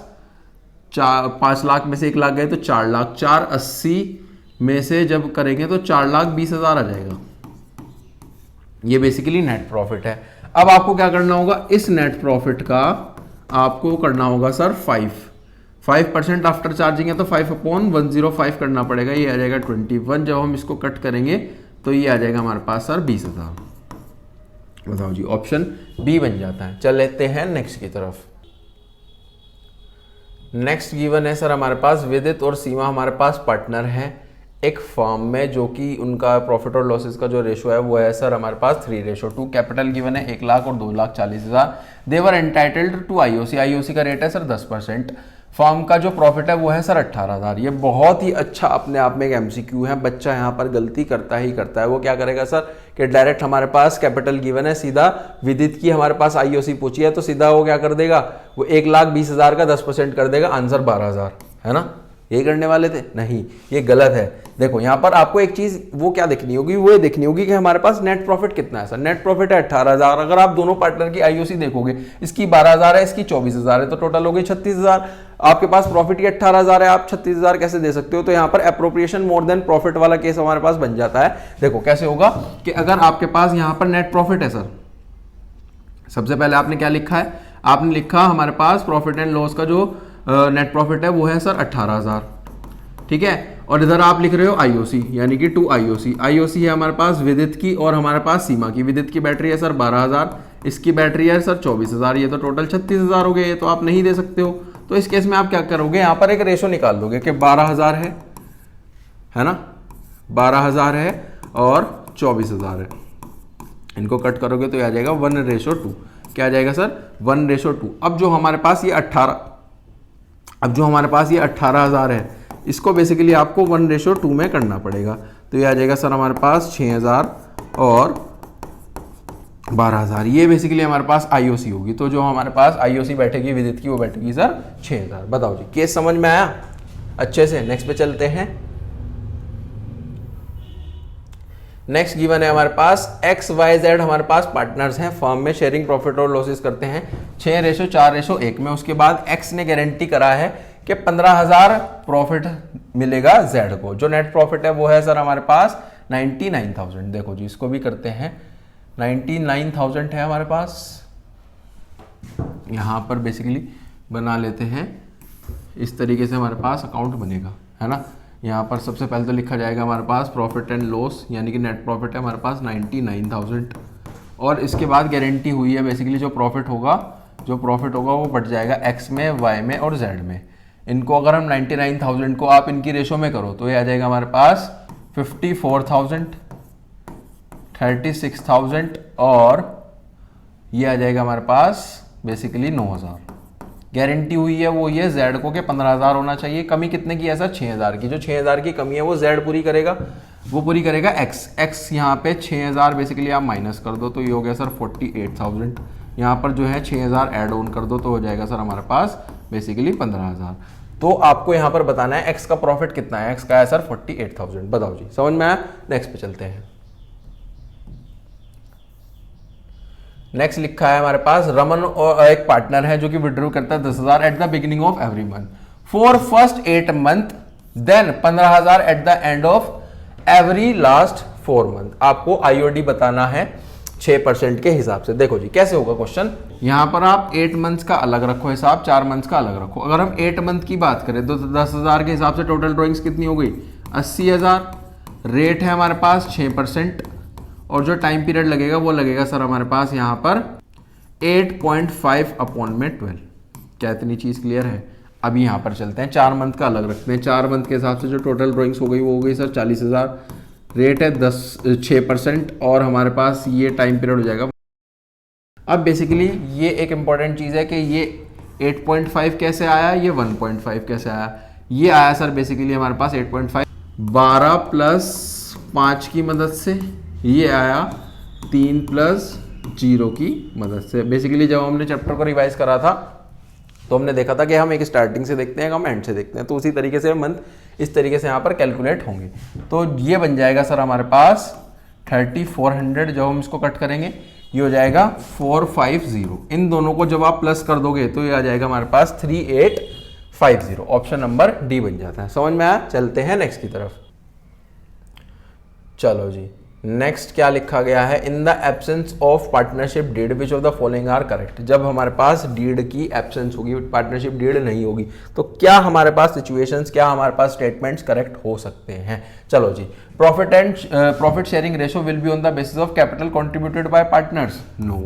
5 लाख में से 1 लाख गए तो 4 लाख, 480 में से जब करेंगे तो 4,20,000 आ जाएगा। ये बेसिकली नेट प्रॉफिट है। अब आपको क्या करना होगा, इस नेट प्रॉफिट का आपको करना होगा सर 5% आफ्टर चार्जिंग है तो 5/105 करना पड़ेगा, ये आ जाएगा 21। जब हम इसको कट करेंगे तो ये आ जाएगा हमारे पास सर 20,000। बताओ जी, ऑप्शन बी बन जाता है। चल लेते हैं नेक्स्ट की तरफ। नेक्स्ट गिवन है सर हमारे पास विदित और सीमा हमारे पास पार्टनर हैं एक फर्म में, जो कि उनका प्रॉफिट और लॉसेस का जो रेशो है वो है सर हमारे पास 3:2। कैपिटल गिवन है 1 लाख और 2,40,000। देवर एंटाइटल्ड टू IOC का रेट है सर 10%। फर्म का जो प्रॉफिट है वो है सर 18,000। ये बहुत ही अच्छा अपने आप में एक MCQ है। बच्चा यहाँ पर गलती करता ही करता है। वो क्या करेगा सर कि डायरेक्ट हमारे पास कैपिटल गिवन है, सीधा विदित की हमारे पास IOC पूछी है तो सीधा वो क्या कर देगा, वो 1,20,000 का 10% कर देगा, आंसर 12,000 है ना। ये करने वाले थे, नहीं ये गलत है। देखो यहाँ पर आपको एक चीज वो क्या देखनी होगी, वो ये देखनी होगी कि हमारे पास नेट प्रॉफिट कितना है सर। नेट प्रॉफिट है 18,000। अगर आप दोनों पार्टनर की IOC देखोगे, इसकी 12,000 है, इसकी 24,000 है, तो टोटल हो गई 36,000। आपके पास प्रॉफिट ही 18,000 है, आप 36,000 कैसे दे सकते हो। तो यहाँ पर एप्रोप्रिएशन मोर देन प्रॉफिट वाला केस हमारे पास बन जाता है। देखो कैसे होगा कि अगर आपके पास यहाँ पर नेट प्रॉफिट है सर, सबसे पहले आपने क्या लिखा है, आपने लिखा हमारे पास प्रॉफिट एंड लॉस का जो नेट प्रॉफिट है वो है सर 18,000, ठीक है। और इधर आप लिख रहे हो IOC यानी कि 2 IOC है हमारे पास विदित की और हमारे पास सीमा की। विदित की बैटरी है सर 12,000, इसकी बैटरी है सर 24,000, ये तो टोटल 36,000 हो गए। ये तो आप नहीं दे सकते हो। तो इस केस में आप क्या करोगे, यहाँ पर एक रेशो निकाल दोगे कि 12,000 है ना, 12,000 है और 24,000 है। इनको कट करोगे तो ये आ जाएगा 1:2। क्या आ जाएगा सर 1:2। अब जो हमारे पास ये 18,000 है, इसको बेसिकली आपको 1:2 में करना पड़ेगा। तो ये आ जाएगा सर हमारे पास 6,000 और 12,000। ये बेसिकली हमारे पास IOC होगी। तो जो हमारे पास IOC बैठेगी विदित की, वो बैठेगी सर 6,000। बताओ जी, केस समझ में आया अच्छे से। नेक्स्ट पे चलते हैं। नेक्स्ट गिवन है हमारे पास XYZ हमारे पास पार्टनर्स हैं, फर्म में शेयरिंग प्रॉफिट और लॉसेस करते हैं 6:4:1 में। उसके बाद X ने गारंटी करा है कि 15,000 प्रॉफिट मिलेगा Z को। जो नेट प्रॉफिट है वो है सर हमारे पास 99,000। देखो जी, इसको भी करते हैं, 99,000 है हमारे पास। यहां पर बेसिकली बना लेते हैं, इस तरीके से हमारे पास अकाउंट बनेगा, है ना। यहाँ पर सबसे पहले तो लिखा जाएगा हमारे पास प्रॉफिट एंड लॉस यानी कि नेट प्रॉफिट है हमारे पास 99,000 और इसके बाद गारंटी हुई है बेसिकली जो प्रॉफिट होगा वो बढ़ जाएगा एक्स में, वाई में और जेड में। इनको अगर हम 99,000 को आप इनकी रेशो में करो तो ये आ जाएगा हमारे पास 54,000, 36,000 और ये आ जाएगा हमारे पास बेसिकली 9,000। गारंटी हुई है वो ये जेड को के 15,000 होना चाहिए। कमी कितने की है सर? 6,000 की। जो 6,000 की कमी है वो जेड पूरी करेगा, वो पूरी करेगा एक्स यहाँ पे 6,000 बेसिकली आप माइनस कर दो तो ये हो गया सर 48,000। यहाँ पर जो है 6,000 ऐड ऑन कर दो तो हो जाएगा सर हमारे पास बेसिकली 15,000। तो आपको यहाँ पर बताना है एक्स का प्रॉफिट कितना है। एक्स का है सर 48,000। बताओ जी, समझ में आया? नेक्स्ट पे चलते हैं। नेक्स्ट लिखा है हमारे पास रमन और एक पार्टनर है जो कि विड्रॉ करता है 10,000 at the beginning of every month for first 8 month, then 15,000 at the end of every last 4 month. आपको आईओडी बताना है 6% के हिसाब से। देखो जी कैसे होगा क्वेश्चन। यहां पर आप 8 मंथ्स का अलग रखो हिसाब, 4 मंथ्स का अलग रखो। अगर हम 8 मंथ की बात करें तो 10,000 के हिसाब से टोटल ड्रॉइंग्स कितनी हो गई? 80,000। रेट है हमारे पास 6% और जो टाइम पीरियड लगेगा वो लगेगा सर हमारे पास यहाँ पर 8.5 अपॉन में 12। क्या इतनी चीज़ क्लियर है? अभी यहाँ पर चलते हैं, 4 मंथ का अलग रखते हैं। 4 मंथ के हिसाब से जो टोटल ड्रॉइंग्स हो गई वो हो गई सर 40,000। रेट है 6% और हमारे पास ये टाइम पीरियड हो जाएगा। अब बेसिकली ये एक इंपॉर्टेंट चीज़ है कि ये 8.5 कैसे आया, ये 1.5 कैसे आया। ये आया सर बेसिकली हमारे पास 8.5 12 प्लस 5 की मदद से, ये आया 3 प्लस 0 की मदद से। बेसिकली जब हमने चैप्टर को रिवाइज करा था तो हमने देखा था कि हम एक स्टार्टिंग से देखते हैं, हम एंड से देखते हैं, तो उसी तरीके से मंथ इस तरीके से यहाँ पर कैलकुलेट होंगे। तो ये बन जाएगा सर हमारे पास 3400। जब हम इसको कट करेंगे ये हो जाएगा 450। इन दोनों को जब आप प्लस कर दोगे तो ये आ जाएगा हमारे पास 3850। ऑप्शन नंबर डी बन जाता है। समझ में आया? चलते हैं नेक्स्ट की तरफ। चलो जी, नेक्स्ट क्या लिखा गया है? In the absence of partnership deed which of the following are correct. जब हमारे पास डीड की एब्सेंस होगी, पार्टनरशिप डीड नहीं होगी, तो क्या हमारे पास सिचुएशंस, क्या हमारे पास स्टेटमेंट्स करेक्ट हो सकते हैं? चलो जी, profit sharing ratio will be on the basis of capital contributed by partners. No,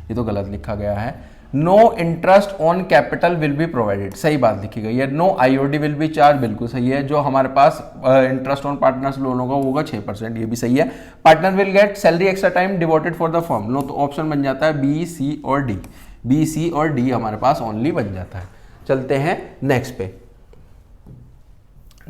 ये तो गलत लिखा गया है। No interest on capital will be provided, सही बात लिखी गई है। No IOD will be charge, बिल्कुल सही है। जो हमारे पास इंटरेस्ट ऑन पार्टनर्स लोन होगा वो होगा 6%, ये भी सही है। Partner will get salary extra time devoted for the firm. No, तो ऑप्शन बन जाता है बी, सी और डी। बी, सी और डी हमारे पास ओनली बन जाता है। चलते हैं नेक्स्ट पे।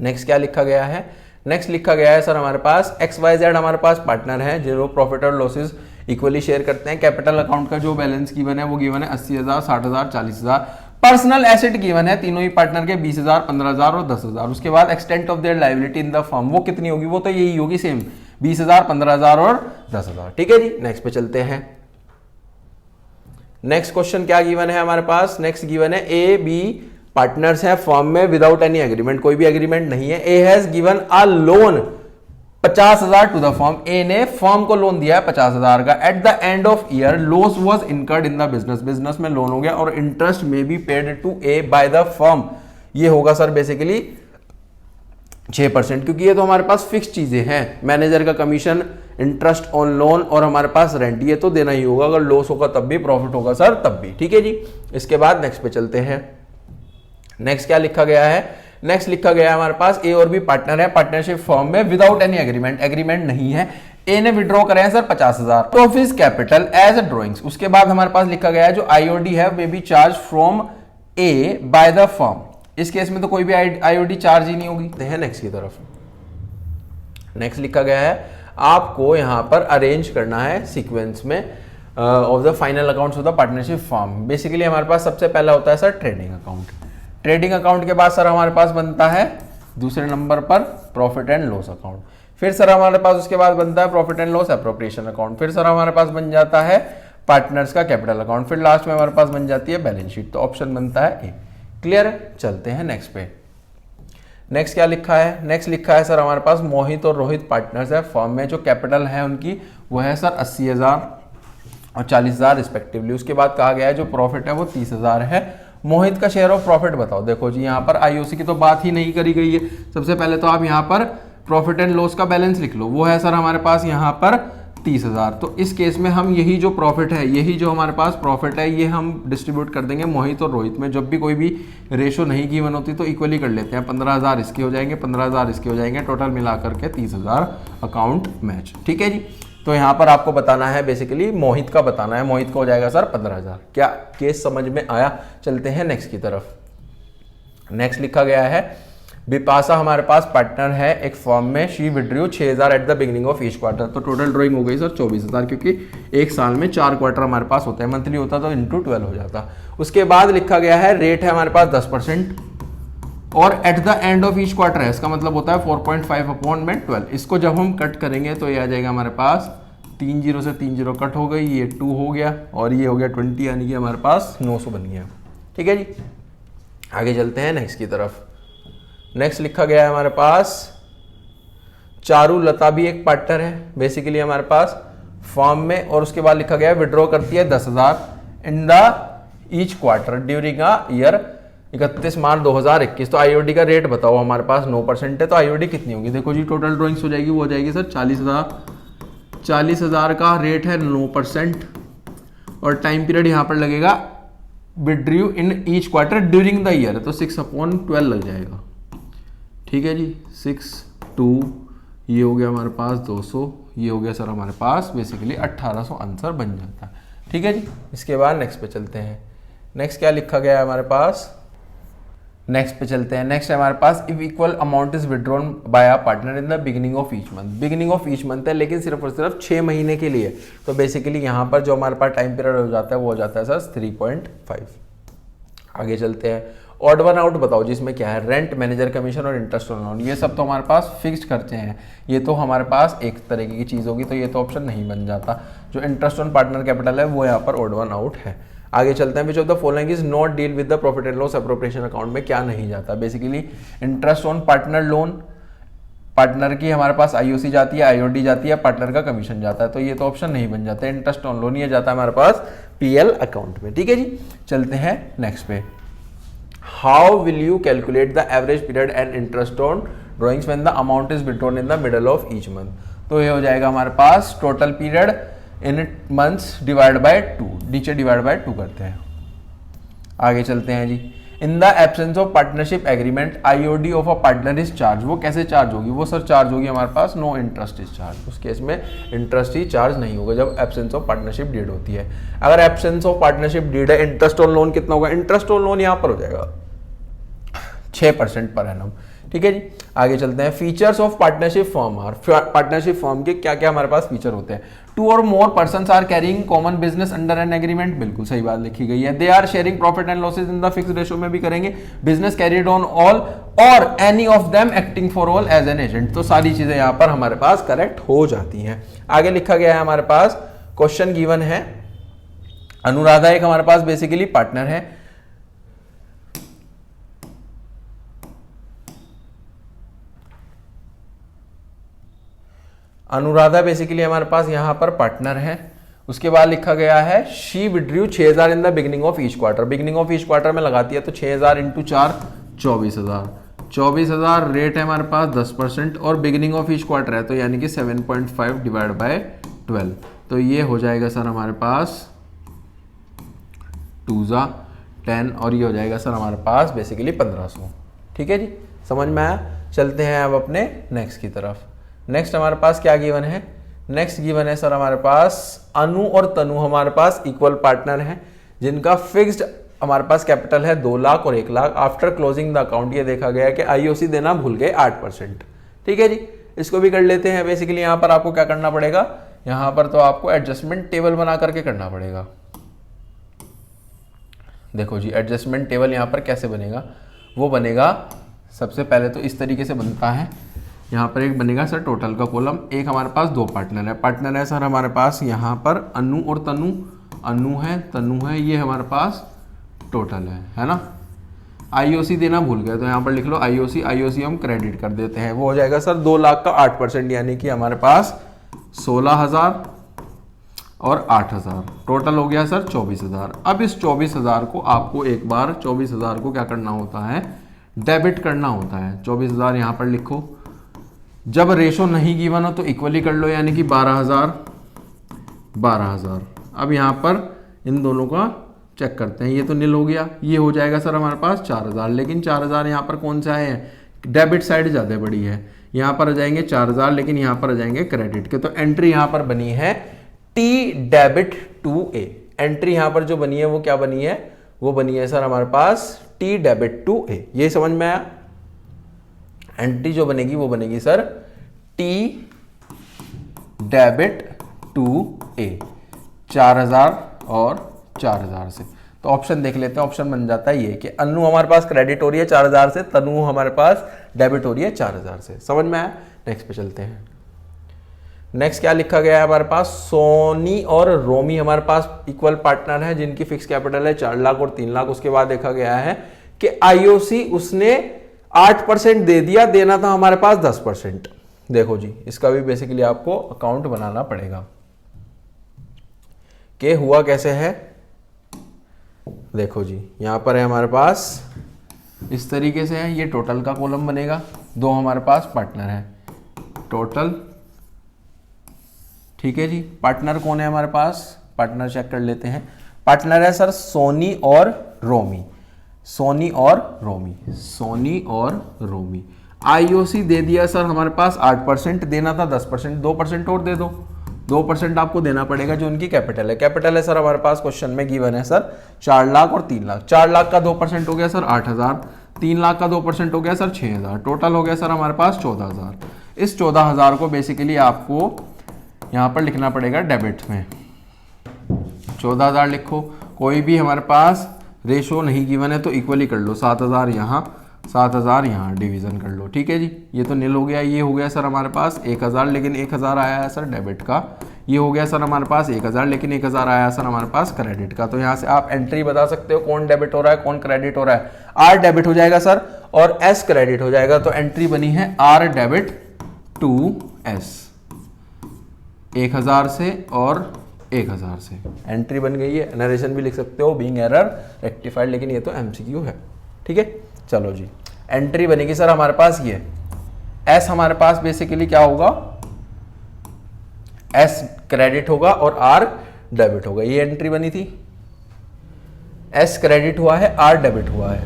नेक्स्ट क्या लिखा गया है? नेक्स्ट लिखा गया है सर हमारे पास XYZ हमारे पास पार्टनर है जो प्रॉफिट और लॉसेज इक्वली शेयर करते हैं। कैपिटल अकाउंट का जो बैलेंस गिवन है वो गिवन है 80,000, 60,000, 40,000। पर्सनल एसेट गिवन है तीनों ही पार्टनर के 20,000, 15,000 और 10,000। उसके बाद extent of their liability in the firm वो कितनी होगी? वो तो यही होगी सेम, 20,000, 15,000 और 10,000। ठीक है जी, नेक्स्ट पे चलते हैं। नेक्स्ट क्वेश्चन क्या गिवन है हमारे पास? नेक्स्ट गिवन है ए बी पार्टनर्स हैं फर्म में विदाउट एनी एग्रीमेंट, कोई भी एग्रीमेंट नहीं है। A has given a loan 50,000 to the firm. A ने फर्म को लोन दिया है 50,000 का। At the end of year loss was incurred in the business, business में लोन हो गया और इंटरेस्ट में B paid to A by the firm. ये होगा सर बेसिकली 6%, क्योंकि ये तो हमारे पास फिक्स चीजें हैं। मैनेजर का कमीशन, इंटरेस्ट ऑन लोन और हमारे पास रेंट, ये तो देना ही होगा। अगर लॉस होगा तब भी, प्रॉफिट होगा सर तब भी। ठीक है जी, इसके बाद नेक्स्ट पे चलते हैं। नेक्स्ट क्या लिखा गया है? नेक्स्ट लिखा गया है हमारे पास ए और बी पार्टनर है पार्टनरशिप फर्म में विदाउट एनी एग्रीमेंट, एग्रीमेंट नहीं है। ए ने विड्रॉ करे हैं sir 50,000 of his capital as a drawings. उसके बाद हमारे पास लिखा गया है जो आईओडी है may be charge from A by the firm. इस केस में तो कोई भी आईओडी चार्ज ही नहीं होगी। नेक्स्ट की तरफ। नेक्स्ट लिखा गया है आपको यहां पर अरेंज करना है सीक्वेंस में of the final accounts of the partnership firm. Basically हमारे पास सबसे पहला होता है sir trading account. Trading account के बाद सर हमारे पास बनता है दूसरे नंबर पर प्रॉफिट एंड लॉस अकाउंट। फिर सर हमारे पास उसके बाद बनता है profit and loss appropriation account. फिर सर हमारे पास बन जाता है पार्टनर्स का कैपिटल अकाउंट। फिर लास्ट में हमारे पास बन जाती है बैलेंस शीट। तो ऑप्शन बनता है ए। क्लियर है? चलते हैं नेक्स्ट पे। नेक्स्ट क्या लिखा है? नेक्स्ट लिखा है सर हमारे पास मोहित और रोहित पार्टनर्स है फर्म में। जो कैपिटल है उनकी वो है सर 80,000 और 40,000 रिस्पेक्टिवली। उसके बाद कहा गया है जो प्रॉफिट है वो 30,000 है। मोहित का शेयर ऑफ प्रॉफिट बताओ। देखो जी यहाँ पर आईओसी की तो बात ही नहीं करी गई है। सबसे पहले तो आप यहाँ पर प्रॉफिट एंड लॉस का बैलेंस लिख लो। वो है सर हमारे पास यहाँ पर 30,000। तो इस केस में हम यही जो प्रॉफिट है, यही जो हमारे पास प्रॉफिट है, ये हम डिस्ट्रीब्यूट कर देंगे मोहित और रोहित में। जब भी कोई भी रेशो नहीं गिवन होती तो इक्वली कर लेते हैं। 15,000 इसके हो जाएंगे, 15,000 इसके हो जाएंगे, टोटल मिला करके 30,000 अकाउंट मैच। ठीक है जी। तो यहाँ पर आपको बताना है, बेसिकली मोहित का बताना है। मोहित का हो जाएगा सर 15,000। क्या केस समझ में आया? चलते हैं नेक्स्ट की तरफ। नेक्स्ट लिखा गया है बिपाशा हमारे पास पार्टनर है एक फॉर्म में, she withdrew 6,000 eight the beginning of each quarter. तो टोटल ड्रॉइंग हो गई सर 24,000, क्योंकि एक साल में 4 क्वार्टर हमारे पास होता है, मंथली होता तो इंटू 12 हो जाता। उसके बाद लिखा गया है रेट है हमारे पास 10% और eight the end of each quarter है, इसका मतलब होता है 4.5 अपॉन में 12। इसको जब हम कट करेंगे तो ये आ जाएगा हमारे पास 3 0 से 3 0 कट हो गई, ये 2 हो गया और ये हो गया 20, यानी कि हमारे पास 900 बन गया। ठीक है जी। आगे चलते हैं नेक्स्ट की तरफ। नेक्स्ट लिखा गया है हमारे पास चारू लता भी एक पार्टनर है बेसिकली हमारे पास फॉर्म में, और उसके बाद लिखा गया है विड्रॉ करती है 10,000 in the each quarter during a year 31 मार्च 2021। तो आईओडी का रेट बताओ, हमारे पास 9% है, तो आईओडी कितनी होगी? देखो जी, टोटल ड्रॉइंग्स हो जाएगी, वो हो जाएगी सर 40,000। 40,000 का रेट है 9% और टाइम पीरियड यहाँ पर लगेगा withdrew in each quarter during the year, तो 6/12 लग जाएगा। ठीक है जी। 6 2 ये हो गया हमारे पास 200, ये हो गया सर हमारे पास बेसिकली 1800 आंसर बन जाता है। ठीक है जी। इसके बाद नेक्स्ट पे चलते हैं। नेक्स्ट क्या लिखा गया है हमारे पास? नेक्स्ट पे चलते हैं। नेक्स्ट है हमारे पास if equal amount is withdrawn by a partner in the beginning of each month. Beginning of each month है, लेकिन सिर्फ और सिर्फ 6 महीने के लिए। तो बेसिकली यहाँ पर जो हमारे पास टाइम पीरियड हो जाता है वो हो जाता है सर 3.5। आगे चलते हैं। ऑड वन आउट बताओ, जिसमें क्या है रेंट, मैनेजर कमीशन और इंटरेस्ट ऑन लोन। ये सब तो हमारे पास फिक्स्ड खर्चे हैं, ये तो हमारे पास एक तरीके की चीज़ होगी, तो ये तो ऑप्शन नहीं बन जाता। जो इंटरेस्ट ऑन पार्टनर कैपिटल है वो यहाँ पर ऑड वन आउट है। आगे चलते हैं। Which of the following is not deal with the profit and loss appropriation account में क्या नहीं जाता? Basically interest on partner loan, partner की हमारे पास आईओसी जाती है, आईओडी जाती है, पार्टनर का कमीशन जाता है, तो ये तो ऑप्शन नहीं बन जाता। इंटरेस्ट ऑन लोन ये जाता है हमारे पास पीएल अकाउंट में। ठीक है जी। चलते हैं नेक्स्ट पे। How will you calculate the average period and interest on drawings when the amount is withdrawn in the middle of each month? तो ये हो जाएगा हमारे पास total period in months divide by 2, नीचे डिवाइड बाय 2 करते हैं। आगे चलते हैं जी। In the absence of partnership agreement IOD of a partner is charge. वो कैसे चार्ज होगी? वो सर चार्ज होगी हमारे पास नो इंटरेस्ट इज चार्ज। उस केस में इंटरेस्ट ही चार्ज नहीं होगा जब एब्सेंस ऑफ पार्टनरशिप डीड होती है। अगर एब्सेंस ऑफ पार्टनरशिप डीड है, इंटरेस्ट ऑन लोन कितना होगा? इंटरेस्ट ऑन लोन यहाँ पर हो जाएगा 6% पर एनम। ठीक है जी। आगे चलते हैं। Features of partnership form are. Partnership form के क्या क्या हमारे पास फीचर होते हैं? 2 और more persons are carrying common business under an agreement. बिल्कुल सही बात लिखी गई है। They are sharing profit and losses in the fixed ratio में भी करेंगे। Business carried on all or any of them acting for all as an agent. तो सारी चीजें यहां पर हमारे पास करेक्ट हो जाती हैं। आगे लिखा गया है हमारे पास क्वेश्चन गिवन है। अनुराधा एक हमारे पास बेसिकली पार्टनर है। अनुराधा बेसिकली हमारे पास यहां पर पार्टनर है। उसके बाद लिखा गया है she withdrew 6,000 in the beginning of each quarter. Beginning of each quarter में लगाती है तो 6,000 इंटू 4 24,000। 24,000 रेट है हमारे पास 10% और बिगिनिंग ऑफ ईच क्वार्टर है, तो यानी कि 7.5 डिवाइड बाय 12। तो ये हो जाएगा सर हमारे पास 2 10 और ये हो जाएगा सर हमारे पास बेसिकली 1500। ठीक है जी। समझ में आया? चलते हैं अब अपने नेक्स्ट की तरफ। नेक्स्ट हमारे पास क्या गिवन है? नेक्स्ट गिवन है सर हमारे पास अनु और तनु हमारे पास इक्वल पार्टनर हैं, जिनका फिक्स्ड हमारे पास कैपिटल है 2 लाख और 1 lakh. After closing the account ये देखा गया कि आईओसी देना भूल गए 8%। ठीक है जी। इसको भी कर लेते हैं। बेसिकली यहाँ पर आपको क्या करना पड़ेगा? यहाँ पर तो आपको एडजस्टमेंट टेबल बना करके करना पड़ेगा। देखो जी, एडजस्टमेंट टेबल यहाँ पर कैसे बनेगा? वो बनेगा सबसे पहले तो इस तरीके से बनता है। यहाँ पर एक बनेगा सर टोटल का कॉलम। एक हमारे पास 2 पार्टनर है। पार्टनर है सर हमारे पास यहाँ पर अनु और तनु। अनु है, तनु है, ये हमारे पास टोटल है ना। आईओसी देना भूल गए तो यहाँ पर लिख लो आईओसी। आईओसी हम क्रेडिट कर देते हैं। वो हो जाएगा सर 2 लाख का 8%, यानी कि हमारे पास 16,000 और 8,000 टोटल हो गया सर 24,000। अब इस 24,000 को आपको एक बार 24,000 को क्या करना होता है? डेबिट करना होता है। 24,000 यहाँ पर लिखो। जब रेशो नहीं गिवन हो तो इक्वली कर लो, यानी कि 12,000 12,000। अब यहाँ पर इन दोनों का चेक करते हैं, ये तो नील हो गया, ये हो जाएगा सर हमारे पास 4,000, लेकिन 4,000 यहाँ पर कौन सा है, डेबिट साइड ज़्यादा बड़ी है, यहाँ पर आ जाएंगे 4,000, लेकिन यहाँ पर आ जाएंगे क्रेडिट के। तो एंट्री यहाँ पर बनी है T debit to A. Entry यहाँ पर जो बनी है वो क्या बनी है, वो बनी है सर हमारे पास टी डेबिट टू ए। ये समझ में आया, एंट्री जो बनेगी वो बनेगी सर टी डेबिट टू ए, 4,000 और 4,000 से। तो ऑप्शन देख लेते हैं, ऑप्शन बन जाता है ये कि अनु हमारे पास क्रेडिट हो रही है 4,000 से, तनु हमारे पास डेबिट हो रही है 4,000 से। समझ में आया, नेक्स्ट पे चलते हैं। नेक्स्ट क्या लिखा गया है हमारे पास, सोनी और रोमी हमारे पास इक्वल पार्टनर है जिनकी फिक्स कैपिटल है 4 लाख और 3 लाख। उसके बाद देखा गया है कि आईओसी उसने 8% दे दिया, देना था हमारे पास 10%। देखो जी, इसका भी बेसिकली आपको अकाउंट बनाना पड़ेगा कि हुआ कैसे है। देखो जी, यहां पर है हमारे पास इस तरीके से है, ये टोटल का कॉलम बनेगा, दो हमारे पास पार्टनर है टोटल, ठीक है जी। पार्टनर कौन है हमारे पास, पार्टनर चेक कर लेते हैं। पार्टनर है सर सोनी और रोमी, सोनी और रोमी, सोनी और रोमी। आईओसी दे दिया सर हमारे पास 8%, देना था 10%, 2% और दे दो, 2% आपको देना पड़ेगा जो उनकी कैपिटल है। कैपिटल है सर हमारे पास क्वेश्चन में गिवन है सर 4 लाख और 3 लाख। 4 लाख का 2% हो गया सर 8,000, 3 लाख का 2% हो गया सर 6,000, टोटल हो गया सर हमारे पास 14,000। इस 14,000 को बेसिकली आपको यहाँ पर लिखना पड़ेगा डेबिट में, 14,000 लिखो। कोई भी हमारे पास रेशो नहीं गिवन है तो इक्वली कर लो, 7,000 यहाँ 7,000 यहाँ डिवीजन कर लो, ठीक है जी। ये तो नील हो गया, ये हो गया सर हमारे पास 1,000, लेकिन 1,000 आया है सर डेबिट का। ये हो गया सर हमारे पास 1,000, लेकिन 1,000 आया सर हमारे पास क्रेडिट का। तो यहाँ से आप एंट्री बता सकते हो कौन डेबिट हो रहा है कौन क्रेडिट हो रहा है। आर डेबिट हो जाएगा सर और एस क्रेडिट हो जाएगा, तो एंट्री बनी है आर डेबिट टू एस, 1,000 से और 1,000 से एंट्री बन गई है। नरेशन भी लिख सकते हो बीइंग एरर रेक्टिफाइड, लेकिन ये तो एमसीक्यू है, ठीक है। चलो जी, एंट्री बनेगी सर हमारे पास ये, एस हमारे पास बेसिकली क्या होगा, एस क्रेडिट होगा और आर डेबिट होगा। ये एंट्री बनी थी, एस क्रेडिट हुआ है आर डेबिट हुआ है,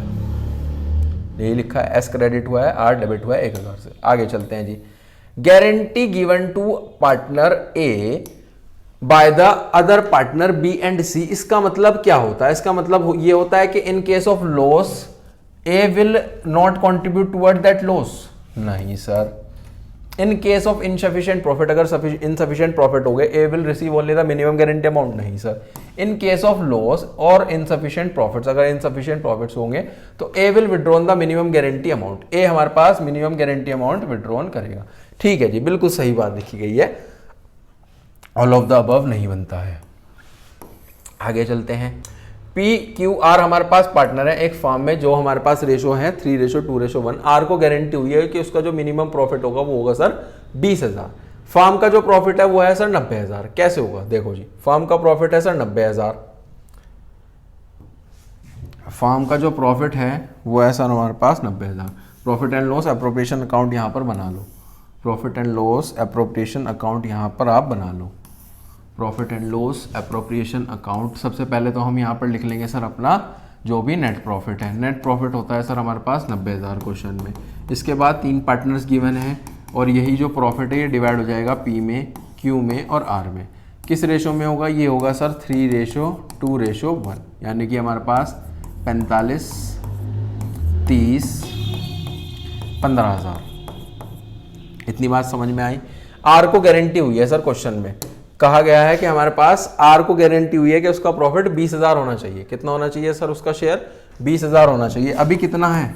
यही लिखा है एस क्रेडिट हुआ है आर डेबिट हुआ है 1,000 से। आगे चलते हैं जी। Guarantee given to partner A by the other partner B and C. इसका मतलब क्या होता है, इसका मतलब ये होता है कि in case of loss A will not contribute toward that loss. नहीं sir, in case of insufficient profit, अगर इनसफिशिएंट प्रॉफिट हो गए A will receive only the minimum guarantee amount. नहीं sir, in case of loss और insufficient profits, अगर insufficient profits होंगे तो A will withdrawn the minimum guarantee amount. A हमारे पास मिनिमम गारंटी अमाउंट विड्रॉन करेगा, ठीक है जी, बिल्कुल सही बात लिखी गई है। ऑल ऑफ द अबव नहीं बनता है। आगे चलते हैं। पी क्यू आर हमारे पास पार्टनर है एक फर्म में, जो हमारे पास रेशो है 3:2:1। आर को गारंटी हुई है कि उसका जो मिनिमम प्रॉफिट होगा वो होगा सर 20,000। फर्म का जो प्रॉफिट है वो है सर 90,000। कैसे होगा, देखो जी, फर्म का प्रॉफिट है सर 90,000, फर्म का जो प्रॉफिट है वो है सर हमारे पास 90,000। Profit and loss appropriation account यहाँ पर बना लो, profit and loss appropriation account यहाँ पर आप बना लो। Profit and loss appropriation account, सबसे पहले तो हम यहाँ पर लिख लेंगे सर अपना जो भी नेट प्रॉफिट है। नेट प्रॉफिट होता है सर हमारे पास 90,000 क्वेश्चन में। इसके बाद 3 पार्टनर्स गिवन है और यही जो प्रॉफिट है ये डिवाइड हो जाएगा पी में, क्यू में और आर में। किस रेशो में होगा, ये होगा सर 3:2:1, यानी कि हमारे पास 45, 30, 15,000। इतनी बात समझ में आई। आर को गारंटी हुई है सर, क्वेश्चन में कहा गया है कि हमारे पास आर को गारंटी हुई है कि उसका प्रॉफिट 20,000 होना चाहिए। कितना होना चाहिए सर उसका शेयर, 20,000 होना चाहिए। अभी कितना है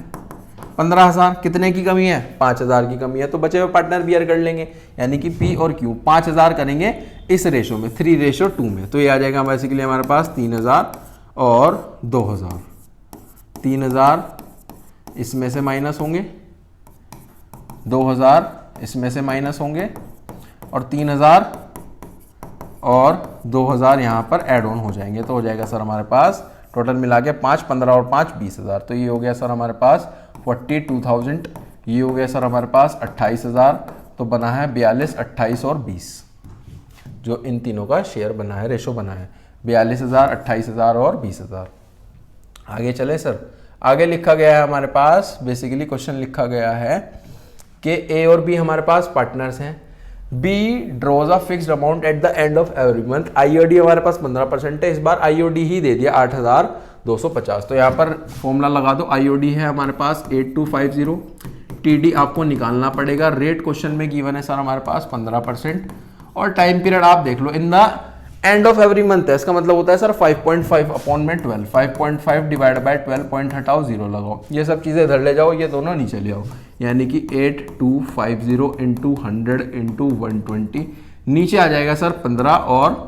15,000, कितने की कमी है 5,000 की कमी है, तो बचे हुए पार्टनर बियर कर लेंगे, यानी कि पी और क्यू 5,000 करेंगे इस रेशो में 3:2 में। तो ये आ जाएगा बेसिकली हमारे पास 3,000 और 2,000। 3,000 इसमें से माइनस होंगे, 2,000 इसमें से माइनस होंगे और 3,000 और 2,000 यहाँ पर ऐड ऑन हो जाएंगे। तो हो जाएगा सर हमारे पास टोटल मिला के 5, 15 और 5 20,000। तो ये हो गया सर हमारे पास 42,000। ये हो गया सर हमारे पास 28,000। तो बना है 42, 28 और 20। जो इन तीनों का शेयर बना है, रेशो बना है, 42,000, 28,000 और 20,000। आगे चले सर, आगे लिखा गया है हमारे पास, बेसिकली क्वेश्चन लिखा गया है कि ए और बी हमारे पास पार्टनर्स हैं, B draws a fixed amount at the end of every month, IOD हमारे पास 15% है, इस बार आईओडी ही दे दिया 8,250। तो यहाँ पर फॉर्मूला लगा दो, आईओडी है हमारे पास 8250, टीडी आपको निकालना पड़ेगा, रेट क्वेश्चन में गिवन है सर हमारे पास 15%, और टाइम पीरियड आप देख लो in the end of every month है, इसका मतलब होता है सर 5.5 अपॉन में 12, 5.5 डिवाइड बाय 12, पॉइंट हटाओ 0 लगाओ, ये सब चीज़ें इधर ले जाओ, ये दोनों नीचे ले आओ, यानी कि 8250 इंटू 100 इंटू 120, नीचे आ जाएगा सर 15 और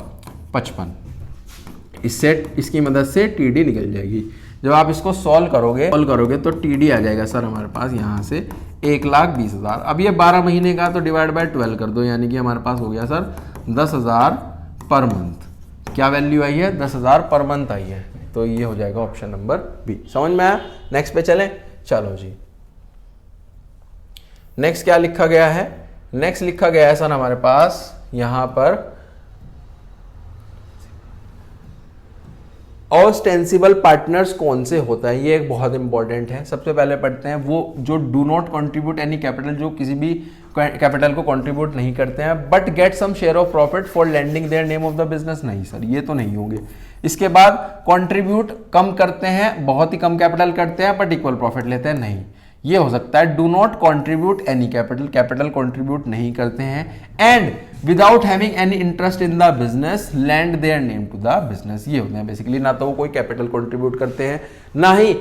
55। इससे इसकी मदद से टीडी निकल जाएगी। जब आप इसको सॉल्व करोगे तो टीडी आ जाएगा सर हमारे पास यहाँ से 1,20,000। अब ये 12 महीने का तो डिवाइड बाय 12 कर दो, यानी कि हमारे पास हो गया सर 10,000 पर मंथ। क्या वैल्यू आई है? 10,000 पर मंथ आई है। तो ये हो जाएगा ऑप्शन नंबर बी। समझ में आया? नेक्स्ट पे चलें। चलो जी, नेक्स्ट क्या लिखा गया है? नेक्स्ट लिखा गया है सर हमारे पास यहां पर ऑस्टेंसिबल पार्टनर्स कौन से होता है, ये एक बहुत इंपॉर्टेंट है। सबसे पहले पढ़ते हैं वो जो do not contribute any capital, जो किसी भी कैपिटल को कंट्रीब्यूट नहीं करते हैं, but get some share of profit for lending their name of the business. नहीं सर, ये तो नहीं होंगे। इसके बाद कंट्रीब्यूट कम करते हैं, बहुत ही कम कैपिटल करते हैं बट इक्वल प्रॉफिट लेते हैं, नहीं, ये हो सकता है। Do not contribute any capital, capital contribute नहीं करते हैं, and without having any interest in the business lend their name to the business. ये होते हैं बेसिकली, ना तो वो कोई कैपिटल कंट्रीब्यूट करते हैं, ना ही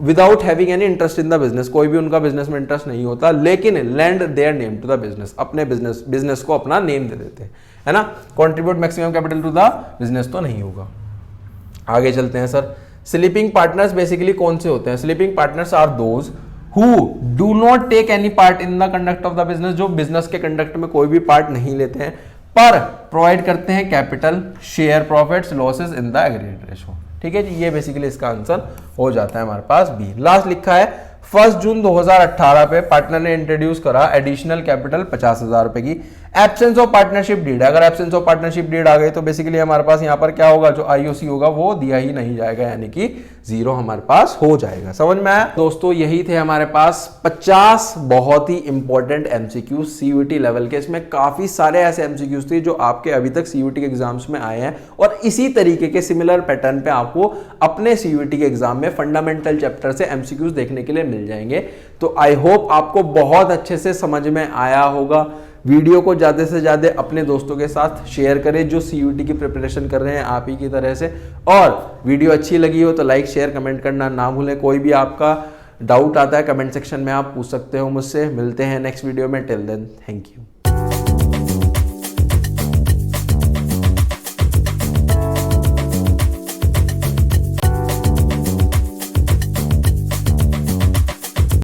without having any interest in the business, कोई भी उनका बिजनेस में इंटरेस्ट नहीं होता, लेकिन lend their name to the business, अपने बिजनेस को अपना नेम दे देते हैं, है ना। Contribute maximum capital to the business तो नहीं होगा। आगे चलते हैं सर। स्लीपिंग पार्टनर्स बेसिकली कौन से होते हैं? Sleeping partners are those who do not take any part in the conduct of the business, जो बिजनेस के कंडक्ट में कोई भी पार्ट नहीं लेते हैं, पर प्रोवाइड करते हैं capital, share profits, losses in the aggregate ratio. ठीक है जी, ये बेसिकली इसका आंसर हो जाता है हमारे पास बी। लास्ट लिखा है 1 जून 2018 पे पार्टनर ने इंट्रोड्यूस करा एडिशनल कैपिटल 50,000 रुपए की, एब्सेंस ऑफ पार्टनरशिप डीड। अगर एब्सेंस ऑफ पार्टनरशिप डीड आ गई तो बेसिकली हमारे पास यहां पर क्या होगा, जो आईओसी होगा वो दिया ही नहीं जाएगा, यानी कि 0 हमारे पास हो जाएगा। समझ में आया दोस्तों? यही थे हमारे पास 50 बहुत ही इंपॉर्टेंट एमसीक्यू सीयूईटी लेवल के। इसमें काफी सारे ऐसे एमसीक्यूज थे जो आपके अभी तक सीयूईटी के एग्जाम्स में आए हैं, और इसी तरीके के सिमिलर पैटर्न पे आपको अपने सीयूईटी के एग्जाम में फंडामेंटल चैप्टर से एमसीक्यूज देखने के लिए मिल जाएंगे। तो आई होप आपको बहुत अच्छे से समझ में आया होगा। वीडियो को ज़्यादा से ज़्यादा अपने दोस्तों के साथ शेयर करें जो सीयूईटी की प्रिपरेशन कर रहे हैं आप ही की तरह से, और वीडियो अच्छी लगी हो तो लाइक शेयर कमेंट करना ना भूलें। कोई भी आपका डाउट आता है कमेंट सेक्शन में आप पूछ सकते हो मुझसे। मिलते हैं नेक्स्ट वीडियो में, टिल देन थैंक यू।